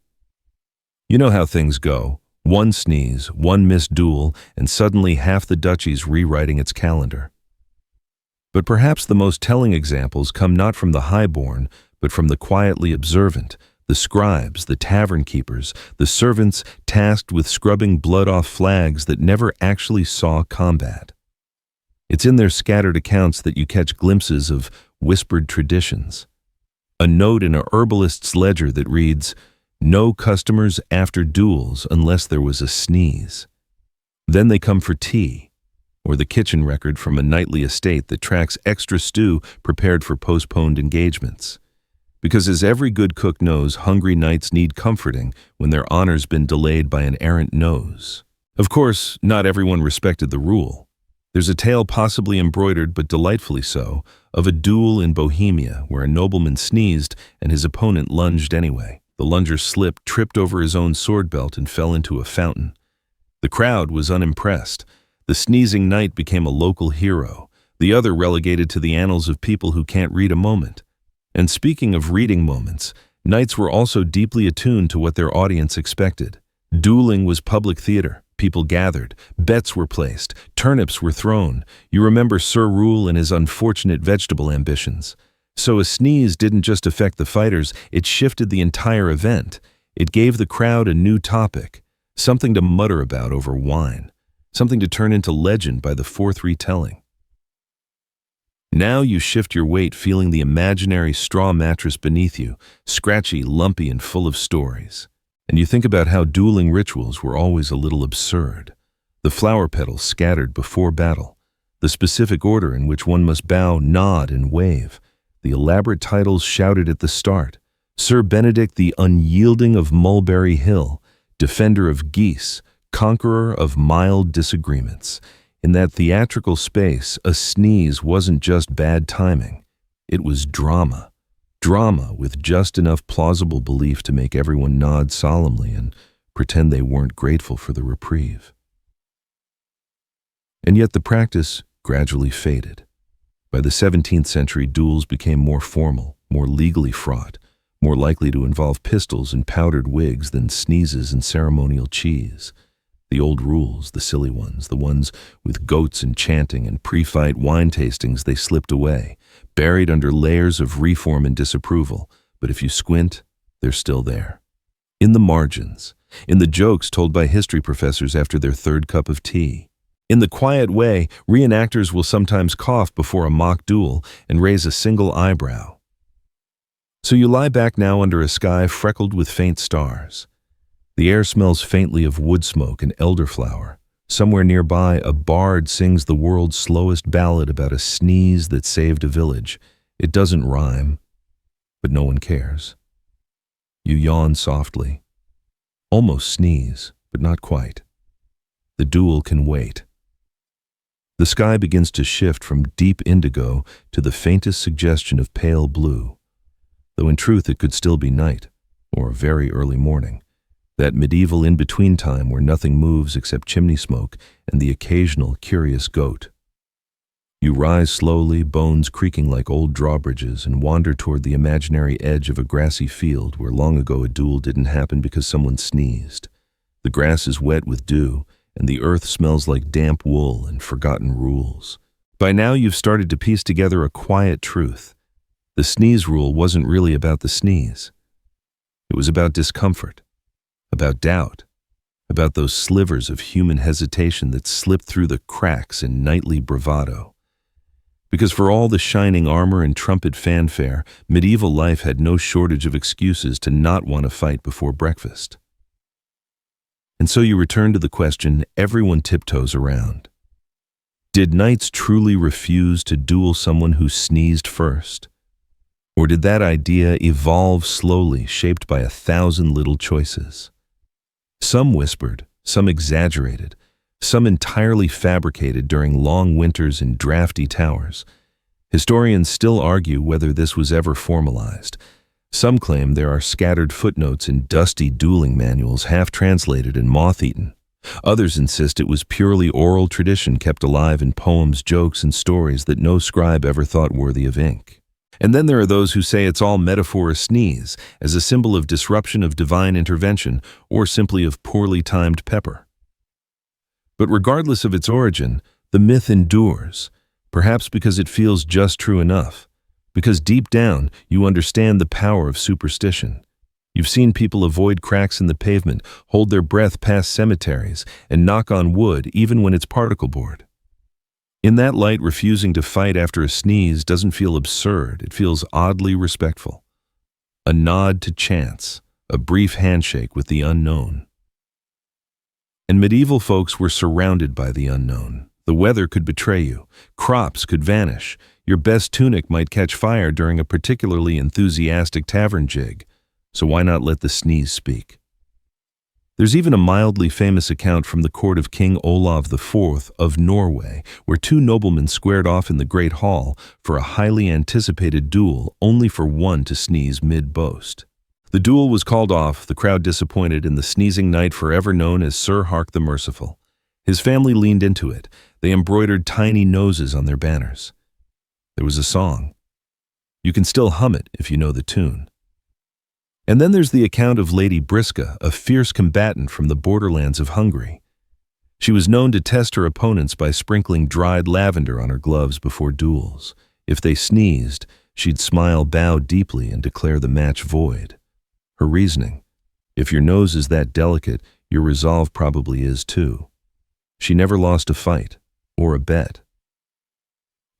You know how things go. One sneeze, one missed duel, and suddenly half the duchy's rewriting its calendar. But perhaps the most telling examples come not from the highborn, but from the quietly observant, the scribes, the tavern keepers, the servants tasked with scrubbing blood off flags that never actually saw combat. It's in their scattered accounts that you catch glimpses of whispered traditions. A note in a herbalist's ledger that reads, "No customers after duels unless there was a sneeze." Then they come for tea, or the kitchen record from a knightly estate that tracks extra stew prepared for postponed engagements. Because as every good cook knows, hungry knights need comforting when their honor's been delayed by an errant nose. Of course, not everyone respected the rule. There's a tale possibly embroidered, but delightfully so, of a duel in Bohemia where a nobleman sneezed and his opponent lunged anyway. The lunger slipped, tripped over his own sword belt, and fell into a fountain. The crowd was unimpressed. The sneezing knight became a local hero, the other relegated to the annals of people who can't read a moment. And speaking of reading moments, knights were also deeply attuned to what their audience expected. Dueling was public theater. People gathered, bets were placed, turnips were thrown. You remember Sir Rule and his unfortunate vegetable ambitions. So a sneeze didn't just affect the fighters, it shifted the entire event. It gave the crowd a new topic, something to mutter about over wine, something to turn into legend by the fourth retelling. Now you shift your weight feeling the imaginary straw mattress beneath you, scratchy, lumpy, and full of stories. And you think about how dueling rituals were always a little absurd. The flower petals scattered before battle, the specific order in which one must bow, nod, and wave, the elaborate titles shouted at the start. Sir Benedict the Unyielding of Mulberry Hill, defender of geese, conqueror of mild disagreements. In that theatrical space, a sneeze wasn't just bad timing. It was drama. Drama with just enough plausible belief to make everyone nod solemnly and pretend they weren't grateful for the reprieve. And yet the practice gradually faded. By the 17th century, duels became more formal, more legally fraught, more likely to involve pistols and powdered wigs than sneezes and ceremonial cheese. The old rules, the silly ones, the ones with goats and chanting and pre-fight wine tastings, they slipped away, buried under layers of reform and disapproval. But if you squint, they're still there. In the margins, in the jokes told by history professors after their third cup of tea. In the quiet way, reenactors will sometimes cough before a mock duel and raise a single eyebrow. So you lie back now under a sky freckled with faint stars. The air smells faintly of wood smoke and elderflower. Somewhere nearby, a bard sings the world's slowest ballad about a sneeze that saved a village. It doesn't rhyme, but no one cares. You yawn softly. Almost sneeze, but not quite. The duel can wait. The sky begins to shift from deep indigo to the faintest suggestion of pale blue, though in truth it could still be night, or very early morning, that medieval in-between time where nothing moves except chimney smoke and the occasional curious goat. You rise slowly, bones creaking like old drawbridges, and wander toward the imaginary edge of a grassy field where long ago a duel didn't happen because someone sneezed. The grass is wet with dew, and the earth smells like damp wool and forgotten rules. By now you've started to piece together a quiet truth. The sneeze rule wasn't really about the sneeze. It was about discomfort, about doubt, about those slivers of human hesitation that slip through the cracks in nightly bravado. Because for all the shining armor and trumpet fanfare, medieval life had no shortage of excuses to not want to fight before breakfast. And so you return to the question everyone tiptoes around. Did knights truly refuse to duel someone who sneezed first? Or did that idea evolve slowly, shaped by 1,000 little choices? Some whispered, some exaggerated, some entirely fabricated during long winters in drafty towers. Historians still argue whether this was ever formalized. Some claim there are scattered footnotes in dusty dueling manuals half-translated and moth-eaten. Others insist it was purely oral tradition kept alive in poems, jokes, and stories that no scribe ever thought worthy of ink. And then there are those who say it's all metaphor sneeze, as a symbol of disruption of divine intervention, or simply of poorly timed pepper. But regardless of its origin, the myth endures, perhaps because it feels just true enough, because deep down you understand the power of superstition. You've seen people avoid cracks in the pavement, hold their breath past cemeteries, and knock on wood even when it's particle board. In that light, refusing to fight after a sneeze doesn't feel absurd, it feels oddly respectful. A nod to chance, a brief handshake with the unknown. And medieval folks were surrounded by the unknown. The weather could betray you, crops could vanish, your best tunic might catch fire during a particularly enthusiastic tavern jig, so why not let the sneeze speak? There's even a mildly famous account from the court of King Olav IV of Norway, where two noblemen squared off in the Great Hall for a highly anticipated duel, only for one to sneeze mid-boast. The duel was called off, the crowd disappointed, and the sneezing knight forever known as Sir Hark the Merciful. His family leaned into it. They embroidered tiny noses on their banners. There was a song. You can still hum it if you know the tune. And then there's the account of Lady Briska, a fierce combatant from the borderlands of Hungary. She was known to test her opponents by sprinkling dried lavender on her gloves before duels. If they sneezed, she'd smile, bow deeply, and declare the match void. Her reasoning: if your nose is that delicate, your resolve probably is too. She never lost a fight, or a bet.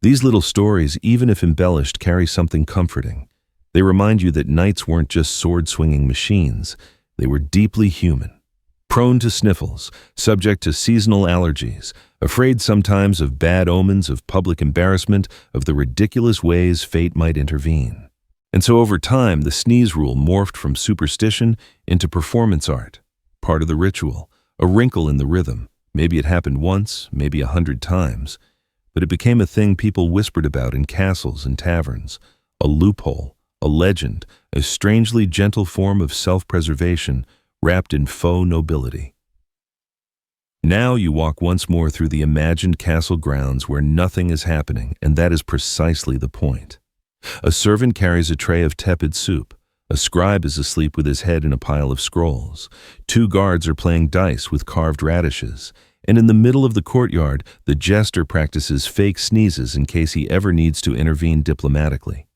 These little stories, even if embellished, carry something comforting. They remind you that knights weren't just sword-swinging machines. They were deeply human, prone to sniffles, subject to seasonal allergies, afraid sometimes of bad omens, of public embarrassment, of the ridiculous ways fate might intervene. And so over time, the sneeze rule morphed from superstition into performance art, part of the ritual, a wrinkle in the rhythm. Maybe it happened once, maybe 100 times, but it became a thing people whispered about in castles and taverns, a loophole, a legend, a strangely gentle form of self-preservation wrapped in faux nobility. Now you walk once more through the imagined castle grounds where nothing is happening, and that is precisely the point. A servant carries a tray of tepid soup. A scribe is asleep with his head in a pile of scrolls. Two guards are playing dice with carved radishes. And in the middle of the courtyard, the jester practices fake sneezes in case he ever needs to intervene diplomatically.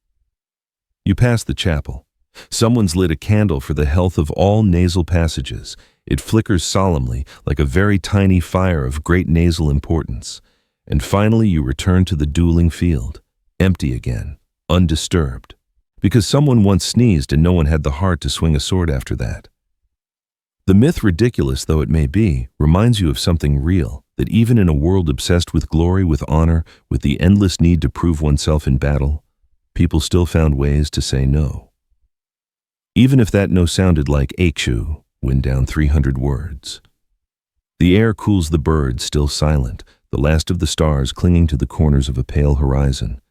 You pass the chapel. Someone's lit a candle for the health of all nasal passages. It flickers solemnly, like a very tiny fire of great nasal importance. And finally you return to the dueling field, empty again, undisturbed, because someone once sneezed and no one had the heart to swing a sword after that. The myth, ridiculous though it may be, reminds you of something real, that even in a world obsessed with glory, with honor, with the endless need to prove oneself in battle, people still found ways to say no. Even if that no sounded like "Achu" when down 300 words. The air cools the birds, still silent, the last of the stars clinging to the corners of a pale horizon.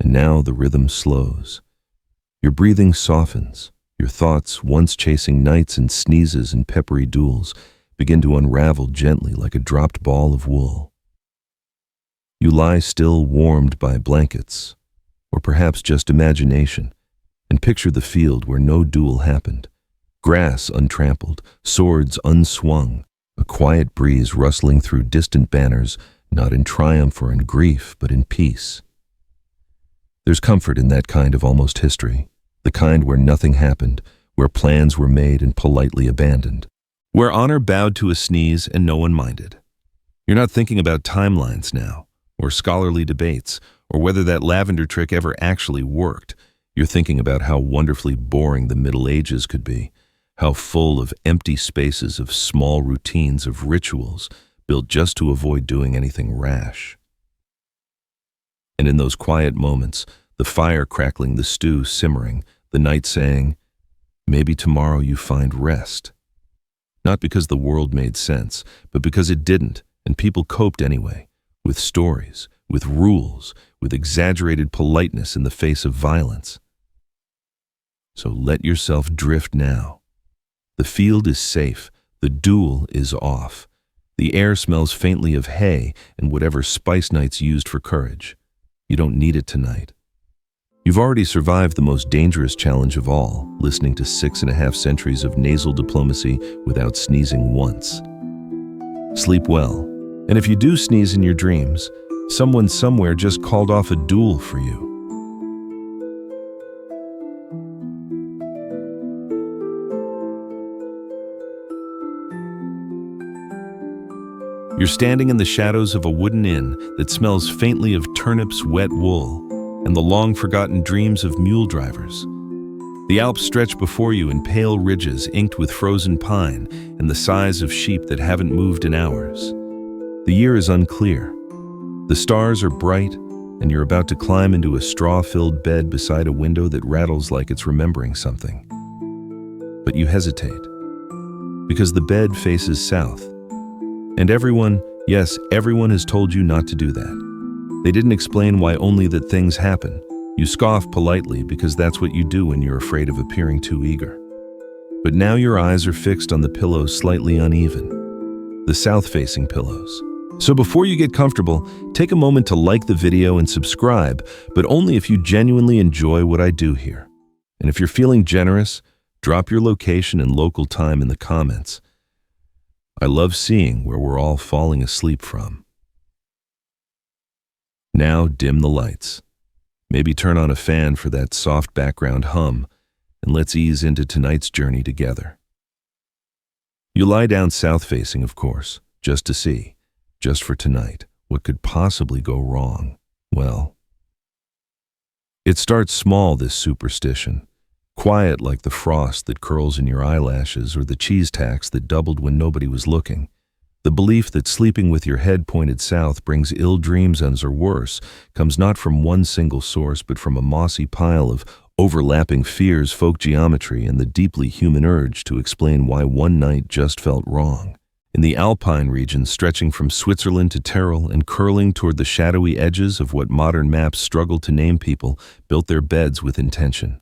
And now the rhythm slows. Your breathing softens. Your thoughts, once chasing nights and sneezes and peppery duels, begin to unravel gently like a dropped ball of wool. You lie still, warmed by blankets, or perhaps just imagination, and picture the field where no duel happened. Grass untrampled, swords unswung, a quiet breeze rustling through distant banners, not in triumph or in grief, but in peace. There's comfort in that kind of almost history, the kind where nothing happened, where plans were made and politely abandoned, where honor bowed to a sneeze and no one minded. You're not thinking about timelines now, or scholarly debates, or whether that lavender trick ever actually worked. You're thinking about how wonderfully boring the Middle Ages could be, how full of empty spaces of small routines of rituals built just to avoid doing anything rash. And in those quiet moments, the fire crackling, the stew simmering, the night saying, maybe tomorrow you find rest. Not because the world made sense, but because it didn't, and people coped anyway, with stories, with rules, with exaggerated politeness in the face of violence. So let yourself drift now. The field is safe, the duel is off. The air smells faintly of hay and whatever spice Knights used for courage. You don't need it tonight. You've already survived the most dangerous challenge of all, listening to 6.5 centuries of nasal diplomacy without sneezing once. Sleep well, and if you do sneeze in your dreams, someone somewhere just called off a duel for you. You're standing in the shadows of a wooden inn that smells faintly of turnips, wet wool, and the long-forgotten dreams of mule drivers. The Alps stretch before you in pale ridges inked with frozen pine and the size of sheep that haven't moved in hours. The year is unclear. The stars are bright, and you're about to climb into a straw-filled bed beside a window that rattles like it's remembering something. But you hesitate, because the bed faces south. And everyone, yes, everyone has told you not to do that. They didn't explain why, only that things happen. You scoff politely because that's what you do when you're afraid of appearing too eager. But now your eyes are fixed on the pillows slightly uneven, the south-facing pillows. So before you get comfortable, take a moment to like the video and subscribe, but only if you genuinely enjoy what I do here. And if you're feeling generous, drop your location and local time in the comments. I love seeing where we're all falling asleep from. Now dim the lights. Maybe turn on a fan for that soft background hum, and let's ease into tonight's journey together. You lie down south-facing, of course, just to see, just for tonight, what could possibly go wrong. Well, it starts small, this superstition. Quiet like the frost that curls in your eyelashes or the cheese tax that doubled when nobody was looking. The belief that sleeping with your head pointed south brings ill dreams and or worse comes not from one single source but from a mossy pile of overlapping fears, folk geometry, and the deeply human urge to explain why one night just felt wrong. In the Alpine region stretching from Switzerland to Tyrol and curling toward the shadowy edges of what modern maps struggle to name, people built their beds with intention.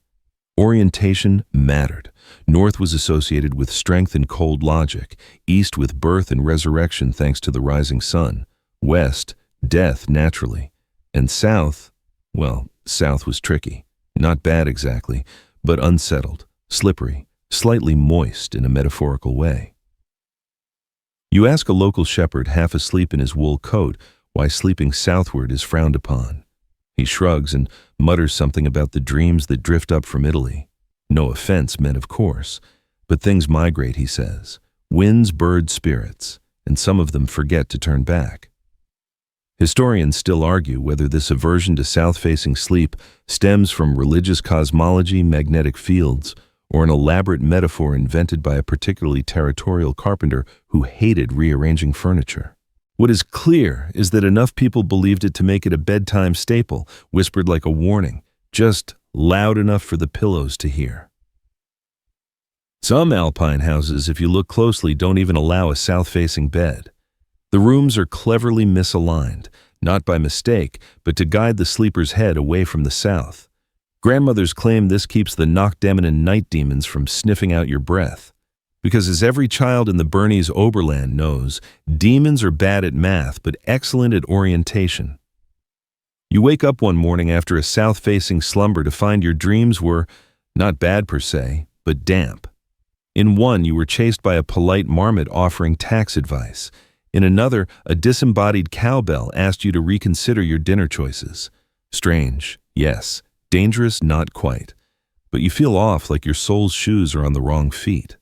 Orientation mattered. North was associated with strength and cold logic, east with birth and resurrection thanks to the rising sun, west, death naturally, and south, well, south was tricky. Not bad exactly, but unsettled, slippery, slightly moist in a metaphorical way. You ask a local shepherd half asleep in his wool coat why sleeping southward is frowned upon. He shrugs and mutters something about the dreams that drift up from Italy. No offense meant, of course, but things migrate, he says. Winds bird spirits, and some of them forget to turn back. Historians still argue whether this aversion to south-facing sleep stems from religious cosmology, magnetic fields, or an elaborate metaphor invented by a particularly territorial carpenter who hated rearranging furniture. What is clear is that enough people believed it to make it a bedtime staple, whispered like a warning, just loud enough for the pillows to hear. Some alpine houses, if you look closely, don't even allow a south-facing bed. The rooms are cleverly misaligned, not by mistake, but to guide the sleeper's head away from the south. Grandmothers claim this keeps the Nachtdämonen and night demons from sniffing out your breath. Because as every child in the Bernese Oberland knows, demons are bad at math but excellent at orientation. You wake up one morning after a south-facing slumber to find your dreams were not bad per se, but damp. In one, you were chased by a polite marmot offering tax advice. In another, a disembodied cowbell asked you to reconsider your dinner choices. Strange, yes. Dangerous, not quite. But you feel off, like your soul's shoes are on the wrong feet.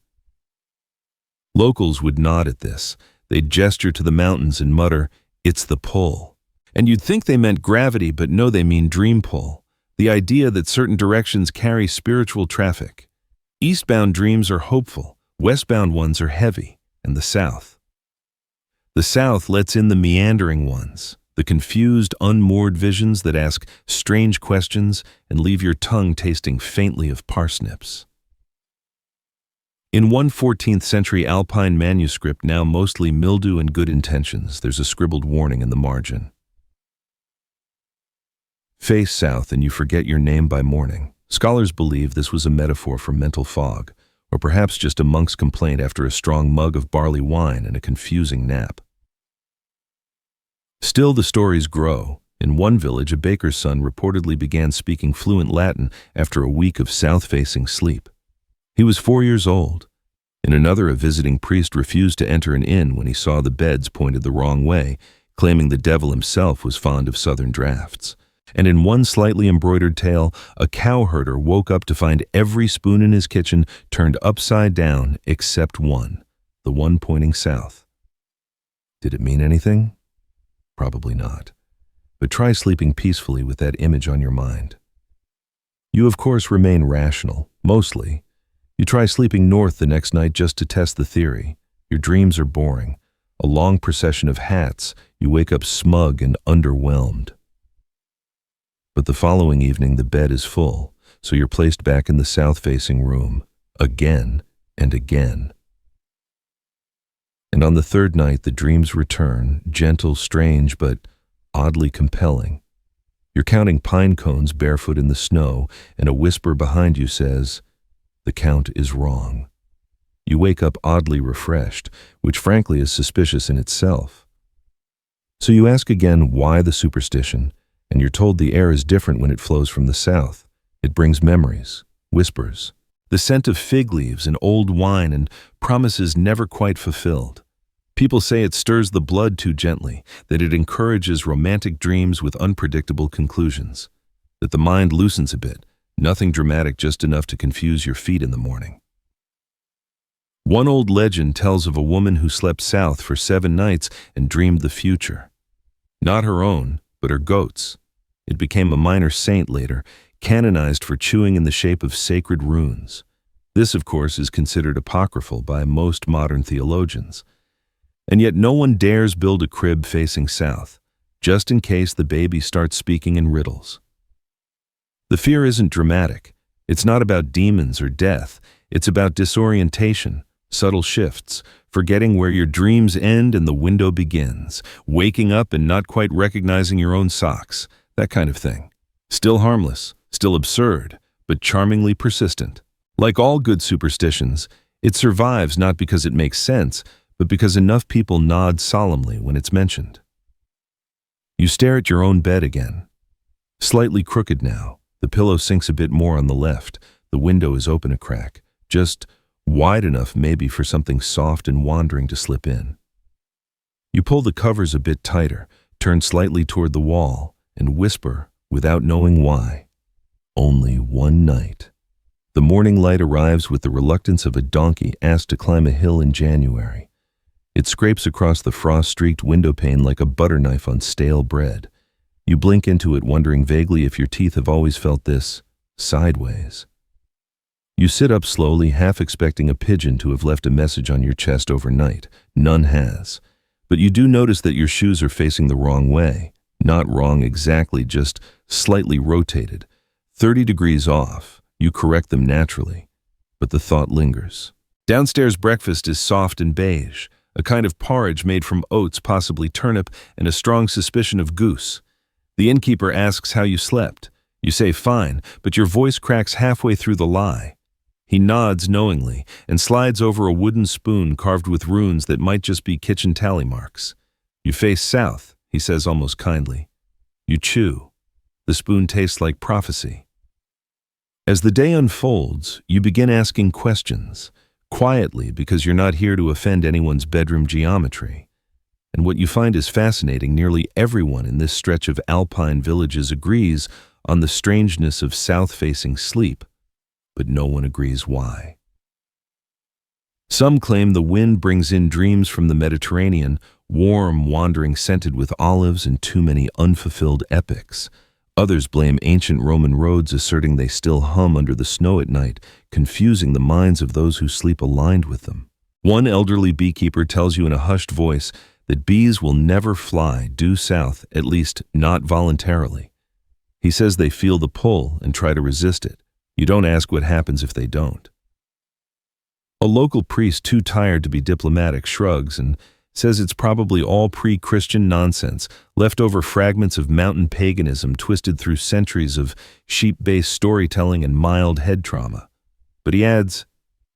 Locals would nod at this. They'd gesture to the mountains and mutter, "It's the pull." And you'd think they meant gravity, but no, they mean dream pull. The idea that certain directions carry spiritual traffic. Eastbound dreams are hopeful, westbound ones are heavy, and the south. The south lets in the meandering ones, the confused, unmoored visions that ask strange questions and leave your tongue tasting faintly of parsnips. In one 14th century Alpine manuscript, now mostly mildew and good intentions, there's a scribbled warning in the margin. Face south and you forget your name by morning. Scholars believe this was a metaphor for mental fog, or perhaps just a monk's complaint after a strong mug of barley wine and a confusing nap. Still, the stories grow. In one village, a baker's son reportedly began speaking fluent Latin after a week of south-facing sleep. He was 4 years old. In another, a visiting priest refused to enter an inn when he saw the beds pointed the wrong way, claiming the devil himself was fond of southern drafts. And in one slightly embroidered tale, a cowherder woke up to find every spoon in his kitchen turned upside down except one, the one pointing south. Did it mean anything? Probably not. But try sleeping peacefully with that image on your mind. You, of course, remain rational, mostly. You try sleeping north the next night just to test the theory. Your dreams are boring. A long procession of hats, you wake up smug and underwhelmed. But the following evening the bed is full, so you're placed back in the south-facing room, again and again. And on the third night the dreams return, gentle, strange, but oddly compelling. You're counting pine cones barefoot in the snow, and a whisper behind you says, "The count is wrong." You wake up oddly refreshed, which frankly is suspicious in itself. So you ask again why the superstition, and you're told the air is different when it flows from the south. It brings memories, whispers, the scent of fig leaves and old wine and promises never quite fulfilled. People say it stirs the blood too gently, that it encourages romantic dreams with unpredictable conclusions, that the mind loosens a bit, nothing dramatic, just enough to confuse your feet in the morning. One old legend tells of a woman who slept south for 7 nights and dreamed the future. Not her own, but her goat's. It became a minor saint later, canonized for chewing in the shape of sacred runes. This, of course, is considered apocryphal by most modern theologians. And yet no one dares build a crib facing south, just in case the baby starts speaking in riddles. The fear isn't dramatic. It's not about demons or death. It's about disorientation, subtle shifts, forgetting where your dreams end and the window begins, waking up and not quite recognizing your own socks, that kind of thing. Still harmless, still absurd, but charmingly persistent. Like all good superstitions, it survives not because it makes sense, but because enough people nod solemnly when it's mentioned. You stare at your own bed again. Slightly crooked now, the pillow sinks a bit more on the left, the window is open a crack, just wide enough maybe for something soft and wandering to slip in. You pull the covers a bit tighter, turn slightly toward the wall, and whisper, without knowing why, "Only one night." The morning light arrives with the reluctance of a donkey asked to climb a hill in January. It scrapes across the frost-streaked windowpane like a butter knife on stale bread. You blink into it, wondering vaguely if your teeth have always felt this sideways. You sit up slowly, half expecting a pigeon to have left a message on your chest overnight. None has. But you do notice that your shoes are facing the wrong way. Not wrong exactly, just slightly rotated. 30 degrees off. You correct them naturally. But the thought lingers. Downstairs breakfast is soft and beige. a kind of porridge made from oats, possibly turnip, and a strong suspicion of goose. The innkeeper asks how you slept. You say fine, but your voice cracks halfway through the lie. He nods knowingly and slides over a wooden spoon carved with runes that might just be kitchen tally marks. You face south, he says almost kindly. You chew. The spoon tastes like prophecy. As the day unfolds, you begin asking questions, quietly because you're not here to offend anyone's bedroom geometry. And what you find is fascinating. Nearly everyone in this stretch of alpine villages agrees on the strangeness of south-facing sleep, but no one agrees why. Some claim the wind brings in dreams from the Mediterranean, warm, wandering, scented with olives and too many unfulfilled epics. Others blame ancient Roman roads, asserting they still hum under the snow at night, confusing the minds of those who sleep aligned with them. One elderly beekeeper tells you in a hushed voice that bees will never fly due south, at least not voluntarily. He says they feel the pull and try to resist it. You don't ask what happens if they don't. A local priest, too tired to be diplomatic, shrugs and says it's probably all pre-Christian nonsense, leftover fragments of mountain paganism twisted through centuries of sheep-based storytelling and mild head trauma. But he adds,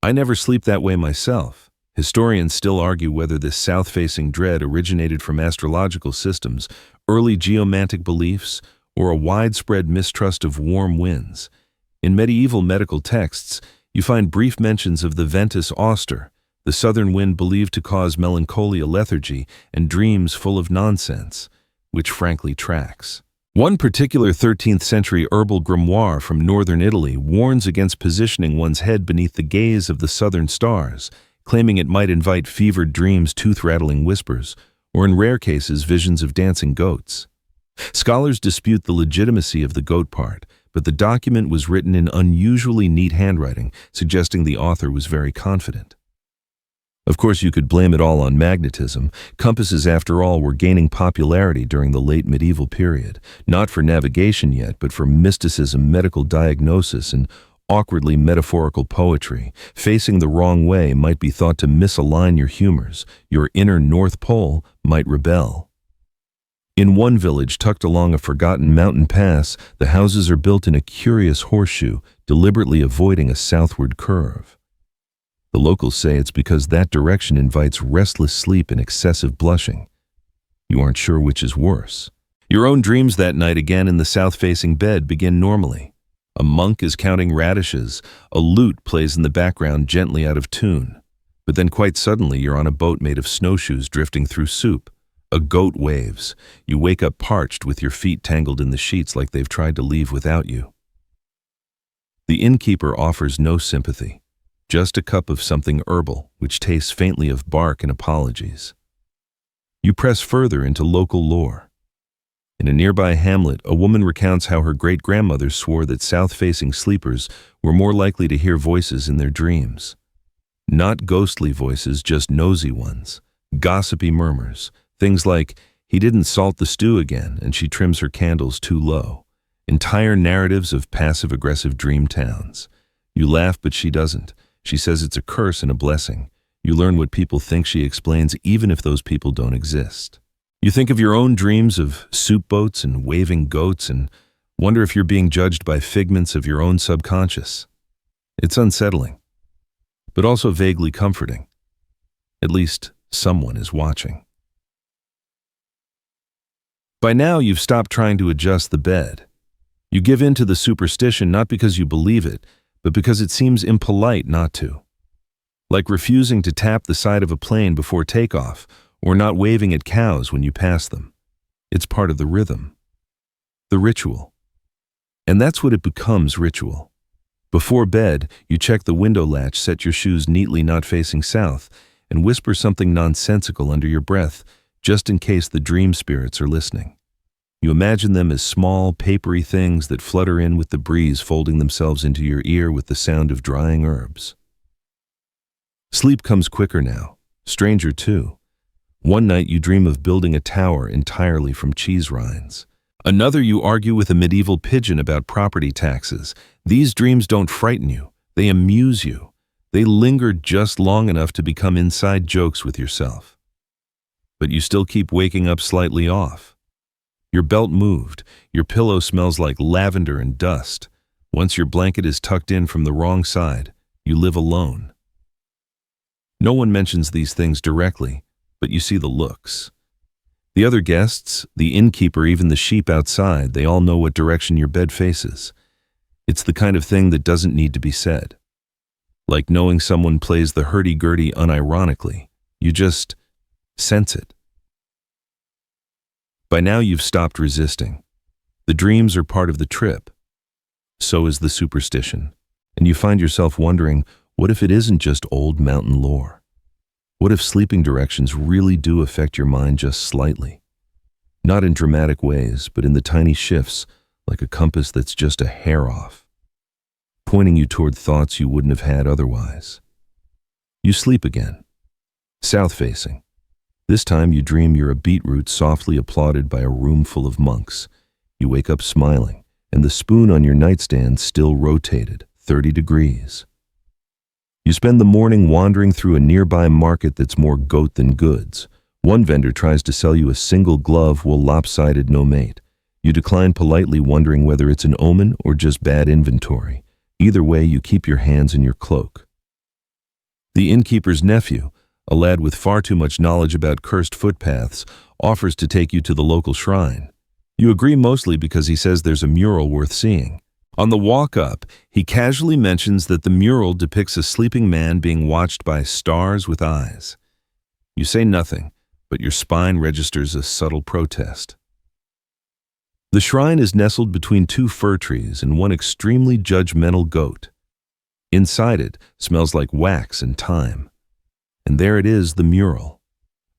I never sleep that way myself. Historians still argue whether this south-facing dread originated from astrological systems, early geomantic beliefs, or a widespread mistrust of warm winds. In medieval medical texts, you find brief mentions of the ventus auster, the southern wind believed to cause melancholia, lethargy, and dreams full of nonsense, which frankly tracks. One particular 13th century herbal grimoire from northern Italy warns against positioning one's head beneath the gaze of the southern stars, claiming it might invite fevered dreams, tooth-rattling whispers, or in rare cases visions of dancing goats. Scholars dispute the legitimacy of the goat part, but the document was written in unusually neat handwriting, suggesting the author was very confident. Of course, you could blame it all on magnetism. Compasses, after all, were gaining popularity during the late medieval period, not for navigation yet, but for mysticism, medical diagnosis, and awkwardly metaphorical poetry. Facing the wrong way might be thought to misalign your humors. Your inner North Pole might rebel. In one village tucked along a forgotten mountain pass, the houses are built in a curious horseshoe, deliberately avoiding a southward curve. The locals say it's because that direction invites restless sleep and excessive blushing. You aren't sure which is worse. Your own dreams that night, again in the south-facing bed, begin normally. A monk is counting radishes. A lute plays in the background, gently out of tune. But then quite suddenly you're on a boat made of snowshoes drifting through soup. A goat waves. You wake up parched with your feet tangled in the sheets like they've tried to leave without you. The innkeeper offers no sympathy. Just a cup of something herbal, which tastes faintly of bark and apologies. You press further into local lore. In a nearby hamlet, a woman recounts how her great-grandmother swore that south-facing sleepers were more likely to hear voices in their dreams. Not ghostly voices, just nosy ones. Gossipy murmurs. Things like, he didn't salt the stew again, and she trims her candles too low. Entire narratives of passive-aggressive dream towns. You laugh, but she doesn't. She says it's a curse and a blessing. You learn what people think, she explains, even if those people don't exist. You think of your own dreams of soup boats and waving goats and wonder if you're being judged by figments of your own subconscious. It's unsettling, but also vaguely comforting. At least someone is watching. By now, you've stopped trying to adjust the bed. You give in to the superstition not because you believe it, but because it seems impolite not to. Like refusing to tap the side of a plane before takeoff, or not waving at cows when you pass them. It's part of the rhythm. The ritual. And that's what it becomes, ritual. Before bed, you check the window latch, set your shoes neatly not facing south, and whisper something nonsensical under your breath, just in case the dream spirits are listening. You imagine them as small, papery things that flutter in with the breeze, folding themselves into your ear with the sound of drying herbs. Sleep comes quicker now, stranger too. One night you dream of building a tower entirely from cheese rinds. Another you argue with a medieval pigeon about property taxes. These dreams don't frighten you, they amuse you. They linger just long enough to become inside jokes with yourself. But you still keep waking up slightly off. Your belt moved, your pillow smells like lavender and dust. Once your blanket is tucked in from the wrong side, you live alone. No one mentions these things directly, but you see the looks. The other guests, the innkeeper, even the sheep outside, they all know what direction your bed faces. It's the kind of thing that doesn't need to be said. Like knowing someone plays the hurdy-gurdy unironically. You just sense it. By now you've stopped resisting. The dreams are part of the trip. So is the superstition. And you find yourself wondering, what if it isn't just old mountain lore? What if sleeping directions really do affect your mind just slightly? Not in dramatic ways, but in the tiny shifts, like a compass that's just a hair off, pointing you toward thoughts you wouldn't have had otherwise. You sleep again, south-facing. This time you dream you're a beetroot softly applauded by a room full of monks. You wake up smiling, and the spoon on your nightstand still rotated, 30 degrees. You spend the morning wandering through a nearby market that's more goat than goods. One vendor tries to sell you a single glove while lopsided no mate. You decline politely, wondering whether it's an omen or just bad inventory. Either way, you keep your hands in your cloak. The innkeeper's nephew, a lad with far too much knowledge about cursed footpaths, offers to take you to the local shrine. You agree mostly because he says there's a mural worth seeing. On the walk up, he casually mentions that the mural depicts a sleeping man being watched by stars with eyes. You say nothing, but your spine registers a subtle protest. The shrine is nestled between two fir trees and one extremely judgmental goat. Inside it smells like wax and thyme. And there it is, the mural.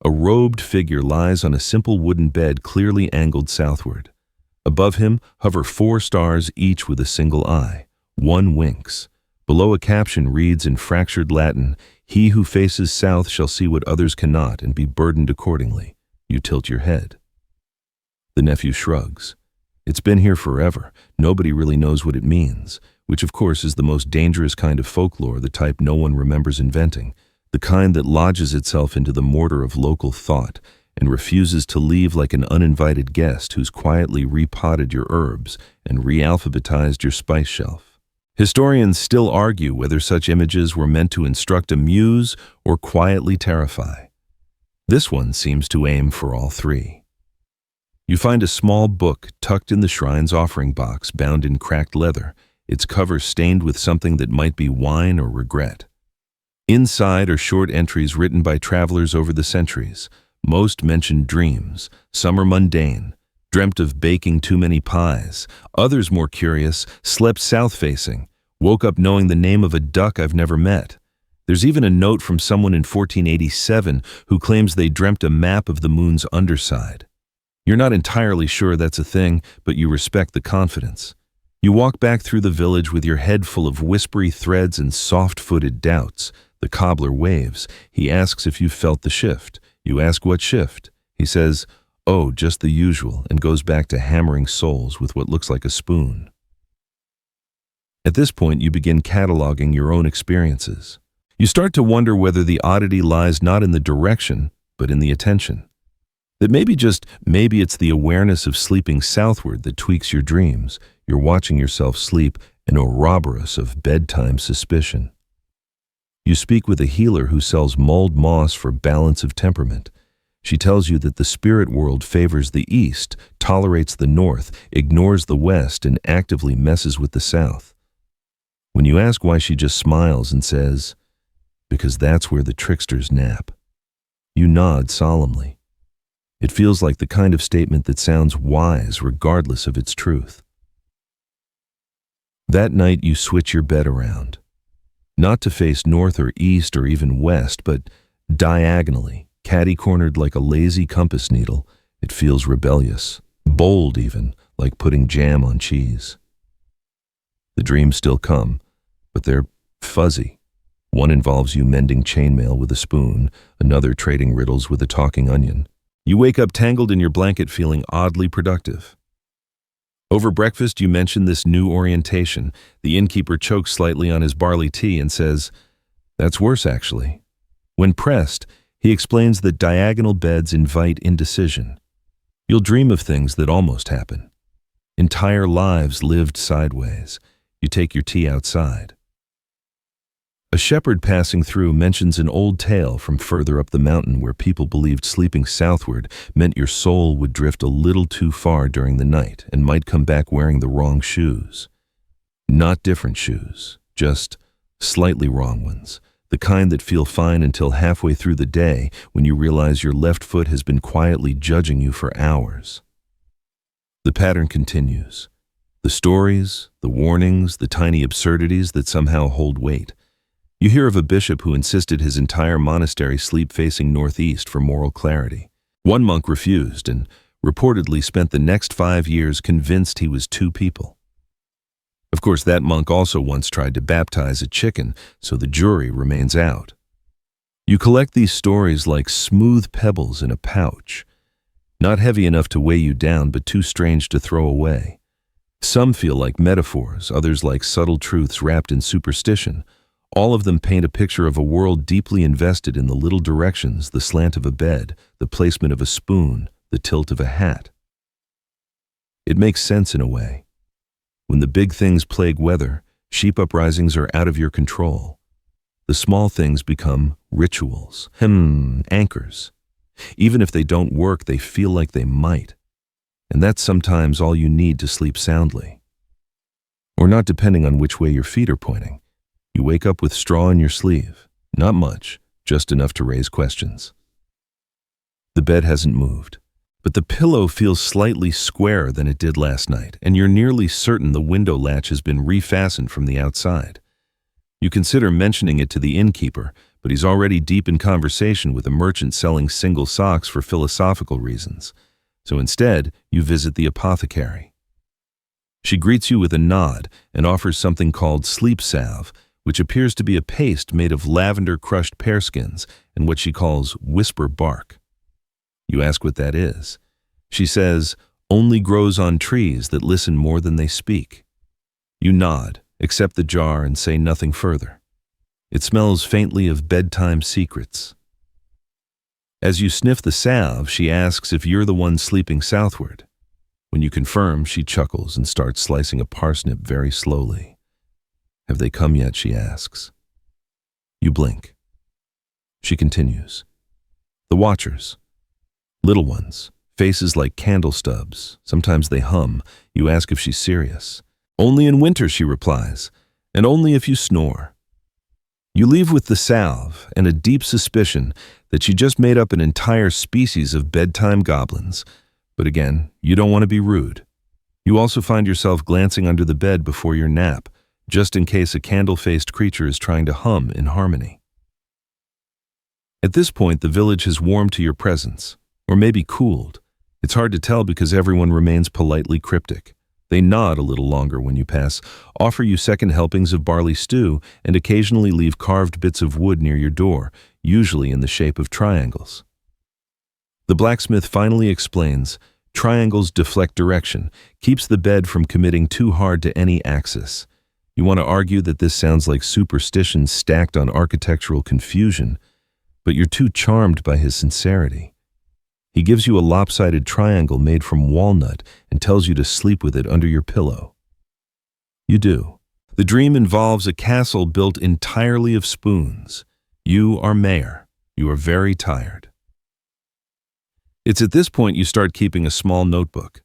A robed figure lies on a simple wooden bed clearly angled southward. Above him hover 4 stars, each with a single eye. One winks. Below, a caption reads in fractured Latin, "He who faces south shall see what others cannot and be burdened accordingly." You tilt your head. The nephew shrugs. It's been here forever. Nobody really knows what it means, which of course is the most dangerous kind of folklore, the type no one remembers inventing, the kind that lodges itself into the mortar of local thought and refuses to leave like an uninvited guest who's quietly repotted your herbs and re-alphabetized your spice shelf. Historians still argue whether such images were meant to instruct, amuse, or quietly terrify. This one seems to aim for all three. You find a small book tucked in the shrine's offering box, bound in cracked leather, its cover stained with something that might be wine or regret. Inside are short entries written by travelers over the centuries. Most mention dreams. Some are mundane, dreamt of baking too many pies. Others, more curious, slept south-facing, woke up knowing the name of a duck I've never met. There's even a note from someone in 1487 who claims they dreamt a map of the moon's underside. You're not entirely sure that's a thing, but you respect the confidence. You walk back through the village with your head full of whispery threads and soft-footed doubts. The cobbler waves. He asks if you've felt the shift. You ask what shift. He says, "Oh, just the usual," and goes back to hammering souls with what looks like a spoon. At this point, you begin cataloging your own experiences. You start to wonder whether the oddity lies not in the direction, but in the attention. That maybe it's the awareness of sleeping southward that tweaks your dreams. You're watching yourself sleep, an Ouroboros of bedtime suspicion. You speak with a healer who sells mulled moss for balance of temperament. She tells you that the spirit world favors the east, tolerates the north, ignores the west, and actively messes with the south. When you ask why, she just smiles and says, "Because that's where the tricksters nap." You nod solemnly. It feels like the kind of statement that sounds wise regardless of its truth. That night you switch your bed around. Not to face north or east or even west, but diagonally, catty-cornered like a lazy compass needle. It feels rebellious, bold even, like putting jam on cheese. The dreams still come, but they're fuzzy. One involves you mending chainmail with a spoon, another trading riddles with a talking onion. You wake up tangled in your blanket feeling oddly productive. Over breakfast, you mention this new orientation. The innkeeper chokes slightly on his barley tea and says, That's worse, actually. When pressed, he explains that diagonal beds invite indecision. You'll dream of things that almost happen. Entire lives lived sideways. You take your tea outside. A shepherd passing through mentions an old tale from further up the mountain where people believed sleeping southward meant your soul would drift a little too far during the night and might come back wearing the wrong shoes. Not different shoes, just slightly wrong ones, the kind that feel fine until halfway through the day when you realize your left foot has been quietly judging you for hours. The pattern continues. The stories, the warnings, the tiny absurdities that somehow hold weight. You hear of a bishop who insisted his entire monastery sleep facing northeast for moral clarity. One monk refused and reportedly spent the next 5 years convinced he was two people. Of course, that monk also once tried to baptize a chicken, so the jury remains out. You collect these stories like smooth pebbles in a pouch, not heavy enough to weigh you down, but too strange to throw away. Some feel like metaphors, others like subtle truths wrapped in superstition. All of them paint a picture of a world deeply invested in the little directions, the slant of a bed, the placement of a spoon, the tilt of a hat. It makes sense in a way. When the big things plague weather, sheep uprisings are out of your control. The small things become rituals, anchors. Even if they don't work, they feel like they might. And that's sometimes all you need to sleep soundly. Or not, depending on which way your feet are pointing. You wake up with straw in your sleeve. Not much, just enough to raise questions. The bed hasn't moved, but the pillow feels slightly squarer than it did last night, and you're nearly certain the window latch has been refastened from the outside. You consider mentioning it to the innkeeper, but he's already deep in conversation with a merchant selling single socks for philosophical reasons. So instead, you visit the apothecary. She greets you with a nod and offers something called sleep salve, which appears to be a paste made of lavender-crushed pear skins and what she calls whisper bark. You ask what that is. She says, only grows on trees that listen more than they speak. You nod, accept the jar, and say nothing further. It smells faintly of bedtime secrets. As you sniff the salve, she asks if you're the one sleeping southward. When you confirm, she chuckles and starts slicing a parsnip very slowly. Have they come yet, she asks. You blink. She continues. The watchers. Little ones, faces like candle stubs. Sometimes they hum. You ask if she's serious. Only in winter, she replies, and only if you snore. You leave with the salve and a deep suspicion that she just made up an entire species of bedtime goblins. But again, you don't want to be rude. You also find yourself glancing under the bed before your nap, just in case a candle-faced creature is trying to hum in harmony. At this point, the village has warmed to your presence, or maybe cooled. It's hard to tell because everyone remains politely cryptic. They nod a little longer when you pass, offer you second helpings of barley stew, and occasionally leave carved bits of wood near your door, usually in the shape of triangles. The blacksmith finally explains, triangles deflect direction, keeps the bed from committing too hard to any axis. You want to argue that this sounds like superstitions stacked on architectural confusion, but you're too charmed by his sincerity. He gives you a lopsided triangle made from walnut and tells you to sleep with it under your pillow. You do. The dream involves a castle built entirely of spoons. You are mayor. You are very tired. It's at this point you start keeping a small notebook.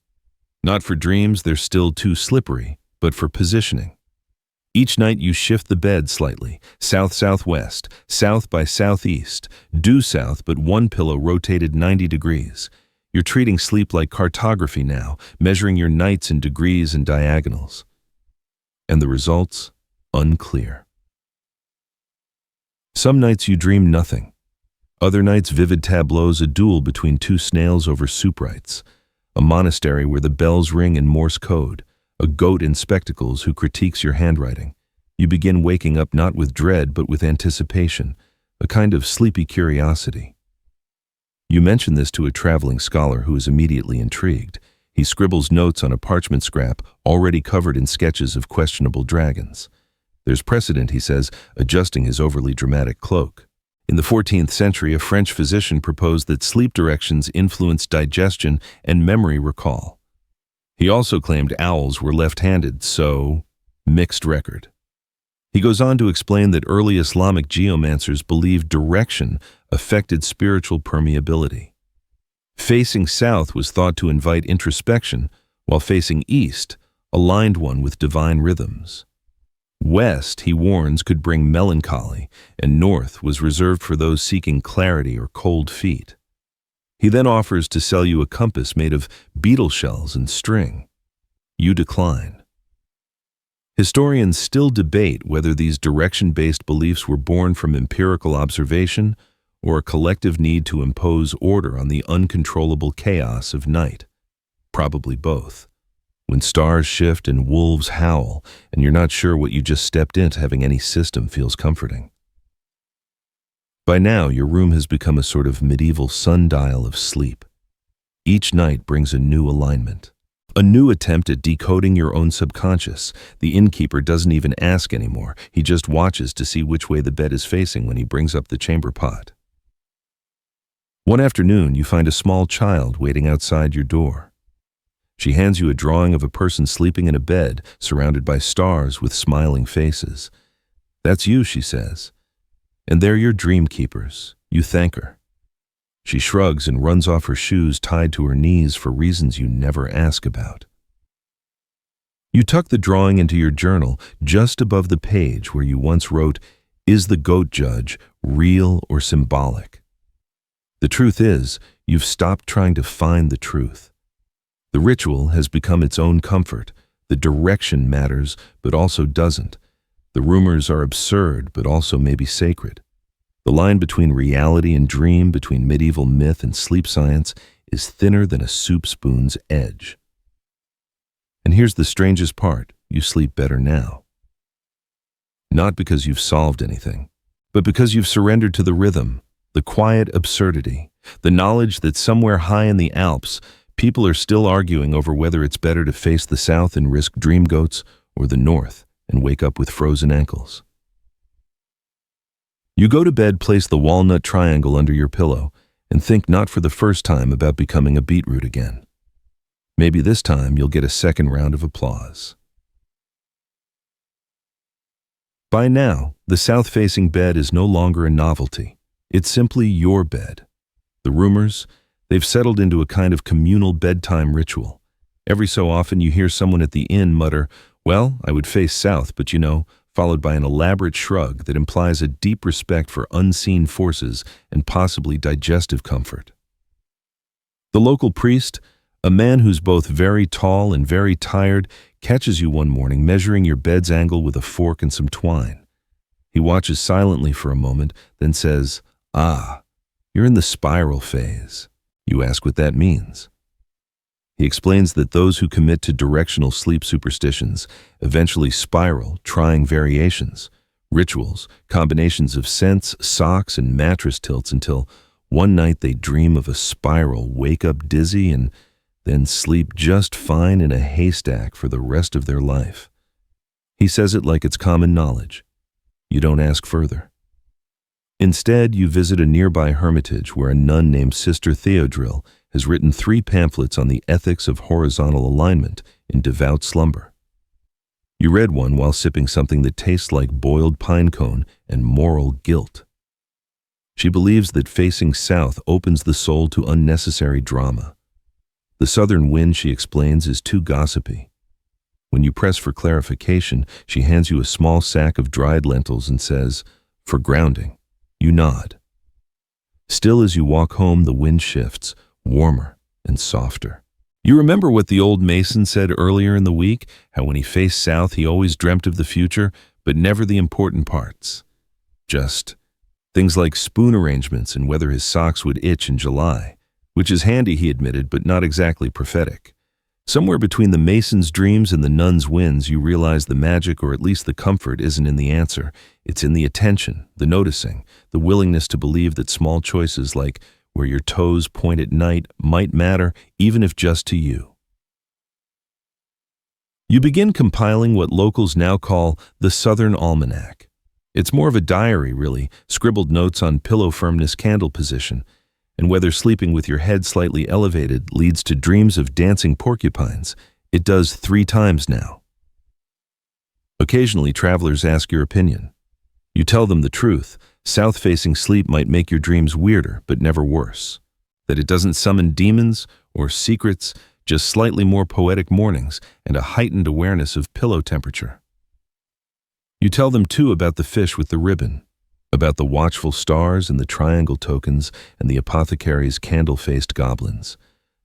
Not for dreams, they're still too slippery, but for positioning. Each night you shift the bed slightly, south-southwest, south by southeast, due south, but one pillow rotated 90 degrees. You're treating sleep like cartography now, measuring your nights in degrees and diagonals. And the results? Unclear. Some nights you dream nothing. Other nights vivid tableaus, a duel between two snails over soup rights, a monastery where the bells ring in Morse code, a goat in spectacles who critiques your handwriting. You begin waking up not with dread but with anticipation, a kind of sleepy curiosity. You mention this to a traveling scholar who is immediately intrigued. He scribbles notes on a parchment scrap already covered in sketches of questionable dragons. There's precedent, he says, adjusting his overly dramatic cloak. In the 14th century, a French physician proposed that sleep directions influence digestion and memory recall. He also claimed owls were left-handed, so mixed record. He goes on to explain that early Islamic geomancers believed direction affected spiritual permeability. Facing south was thought to invite introspection, while facing east aligned one with divine rhythms. West, he warns, could bring melancholy, and north was reserved for those seeking clarity or cold feet. He then offers to sell you a compass made of beetle shells and string. You decline. Historians still debate whether these direction-based beliefs were born from empirical observation or a collective need to impose order on the uncontrollable chaos of night. Probably both. When stars shift and wolves howl, and you're not sure what you just stepped into, having any system feels comforting. By now, your room has become a sort of medieval sundial of sleep. Each night brings a new alignment, a new attempt at decoding your own subconscious. The innkeeper doesn't even ask anymore. He just watches to see which way the bed is facing when he brings up the chamber pot. One afternoon, you find a small child waiting outside your door. She hands you a drawing of a person sleeping in a bed surrounded by stars with smiling faces. "That's you," she says. "And they're your dream keepers." You thank her. She shrugs and runs off her shoes tied to her knees for reasons you never ask about. You tuck the drawing into your journal just above the page where you once wrote, "Is the goat judge real or symbolic?" The truth is, you've stopped trying to find the truth. The ritual has become its own comfort. The direction matters, but also doesn't. The rumors are absurd, but also maybe sacred. The line between reality and dream, between medieval myth and sleep science, is thinner than a soup spoon's edge. And here's the strangest part: you sleep better now. Not because you've solved anything, but because you've surrendered to the rhythm, the quiet absurdity, the knowledge that somewhere high in the Alps, people are still arguing over whether it's better to face the south and risk dream goats or the north and wake up with frozen ankles. You go to bed, place the walnut triangle under your pillow, and think not for the first time about becoming a beetroot again. Maybe this time you'll get a second round of applause. By now, the south-facing bed is no longer a novelty. It's simply your bed. The rumors, they've settled into a kind of communal bedtime ritual. Every so often you hear someone at the inn mutter, "Well, I would face south, but you know," followed by an elaborate shrug that implies a deep respect for unseen forces and possibly digestive comfort. The local priest, a man who's both very tall and very tired, catches you one morning measuring your bed's angle with a fork and some twine. He watches silently for a moment, then says, "Ah, you're in the spiral phase." You ask what that means. He explains that those who commit to directional sleep superstitions eventually spiral, trying variations, rituals, combinations of scents, socks, and mattress tilts until one night they dream of a spiral, wake up dizzy, and then sleep just fine in a haystack for the rest of their life. He says it like it's common knowledge. You don't ask further. Instead, you visit a nearby hermitage where a nun named Sister Theodril has written 3 pamphlets on the ethics of horizontal alignment in devout slumber. You read one while sipping something that tastes like boiled pinecone and moral guilt. She believes that facing south opens the soul to unnecessary drama. The southern wind, she explains, is too gossipy. When you press for clarification, she hands you a small sack of dried lentils and says, "For grounding." You nod. Still, as you walk home, the wind shifts, warmer and softer. You remember what the old mason said earlier in the week, how when he faced south he always dreamt of the future, but never the important parts. Just things like spoon arrangements and whether his socks would itch in July, which is handy, he admitted, but not exactly prophetic. Somewhere between the mason's dreams and the nun's winds, you realize the magic, or at least the comfort, isn't in the answer. It's in the attention, the noticing, the willingness to believe that small choices like where your toes point at night might matter, even if just to you. You begin compiling what locals now call the Southern Almanac. It's more of a diary, really, scribbled notes on pillow firmness, candle position, and whether sleeping with your head slightly elevated leads to dreams of dancing porcupines. It does 3 times now. Occasionally, travelers ask your opinion. You tell them the truth. South-facing sleep might make your dreams weirder, but never worse. That it doesn't summon demons or secrets, just slightly more poetic mornings and a heightened awareness of pillow temperature. You tell them, too, about the fish with the ribbon, about the watchful stars and the triangle tokens and the apothecary's candle-faced goblins,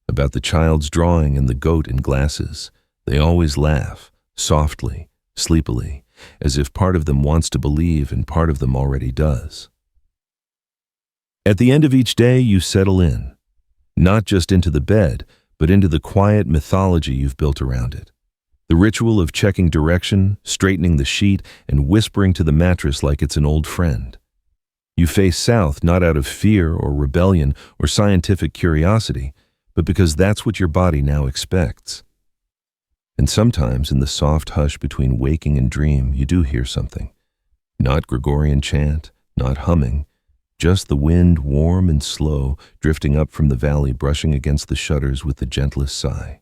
about the child's drawing and the goat in glasses. They always laugh, softly, sleepily, as if part of them wants to believe and part of them already does. At the end of each day, you settle in, not just into the bed, but into the quiet mythology you've built around it. The ritual of checking direction, straightening the sheet, and whispering to the mattress like it's an old friend. You face south not out of fear or rebellion or scientific curiosity, but because that's what your body now expects. And sometimes in the soft hush between waking and dream, you do hear something. Not Gregorian chant, not humming, just the wind, warm and slow, drifting up from the valley, brushing against the shutters with the gentlest sigh.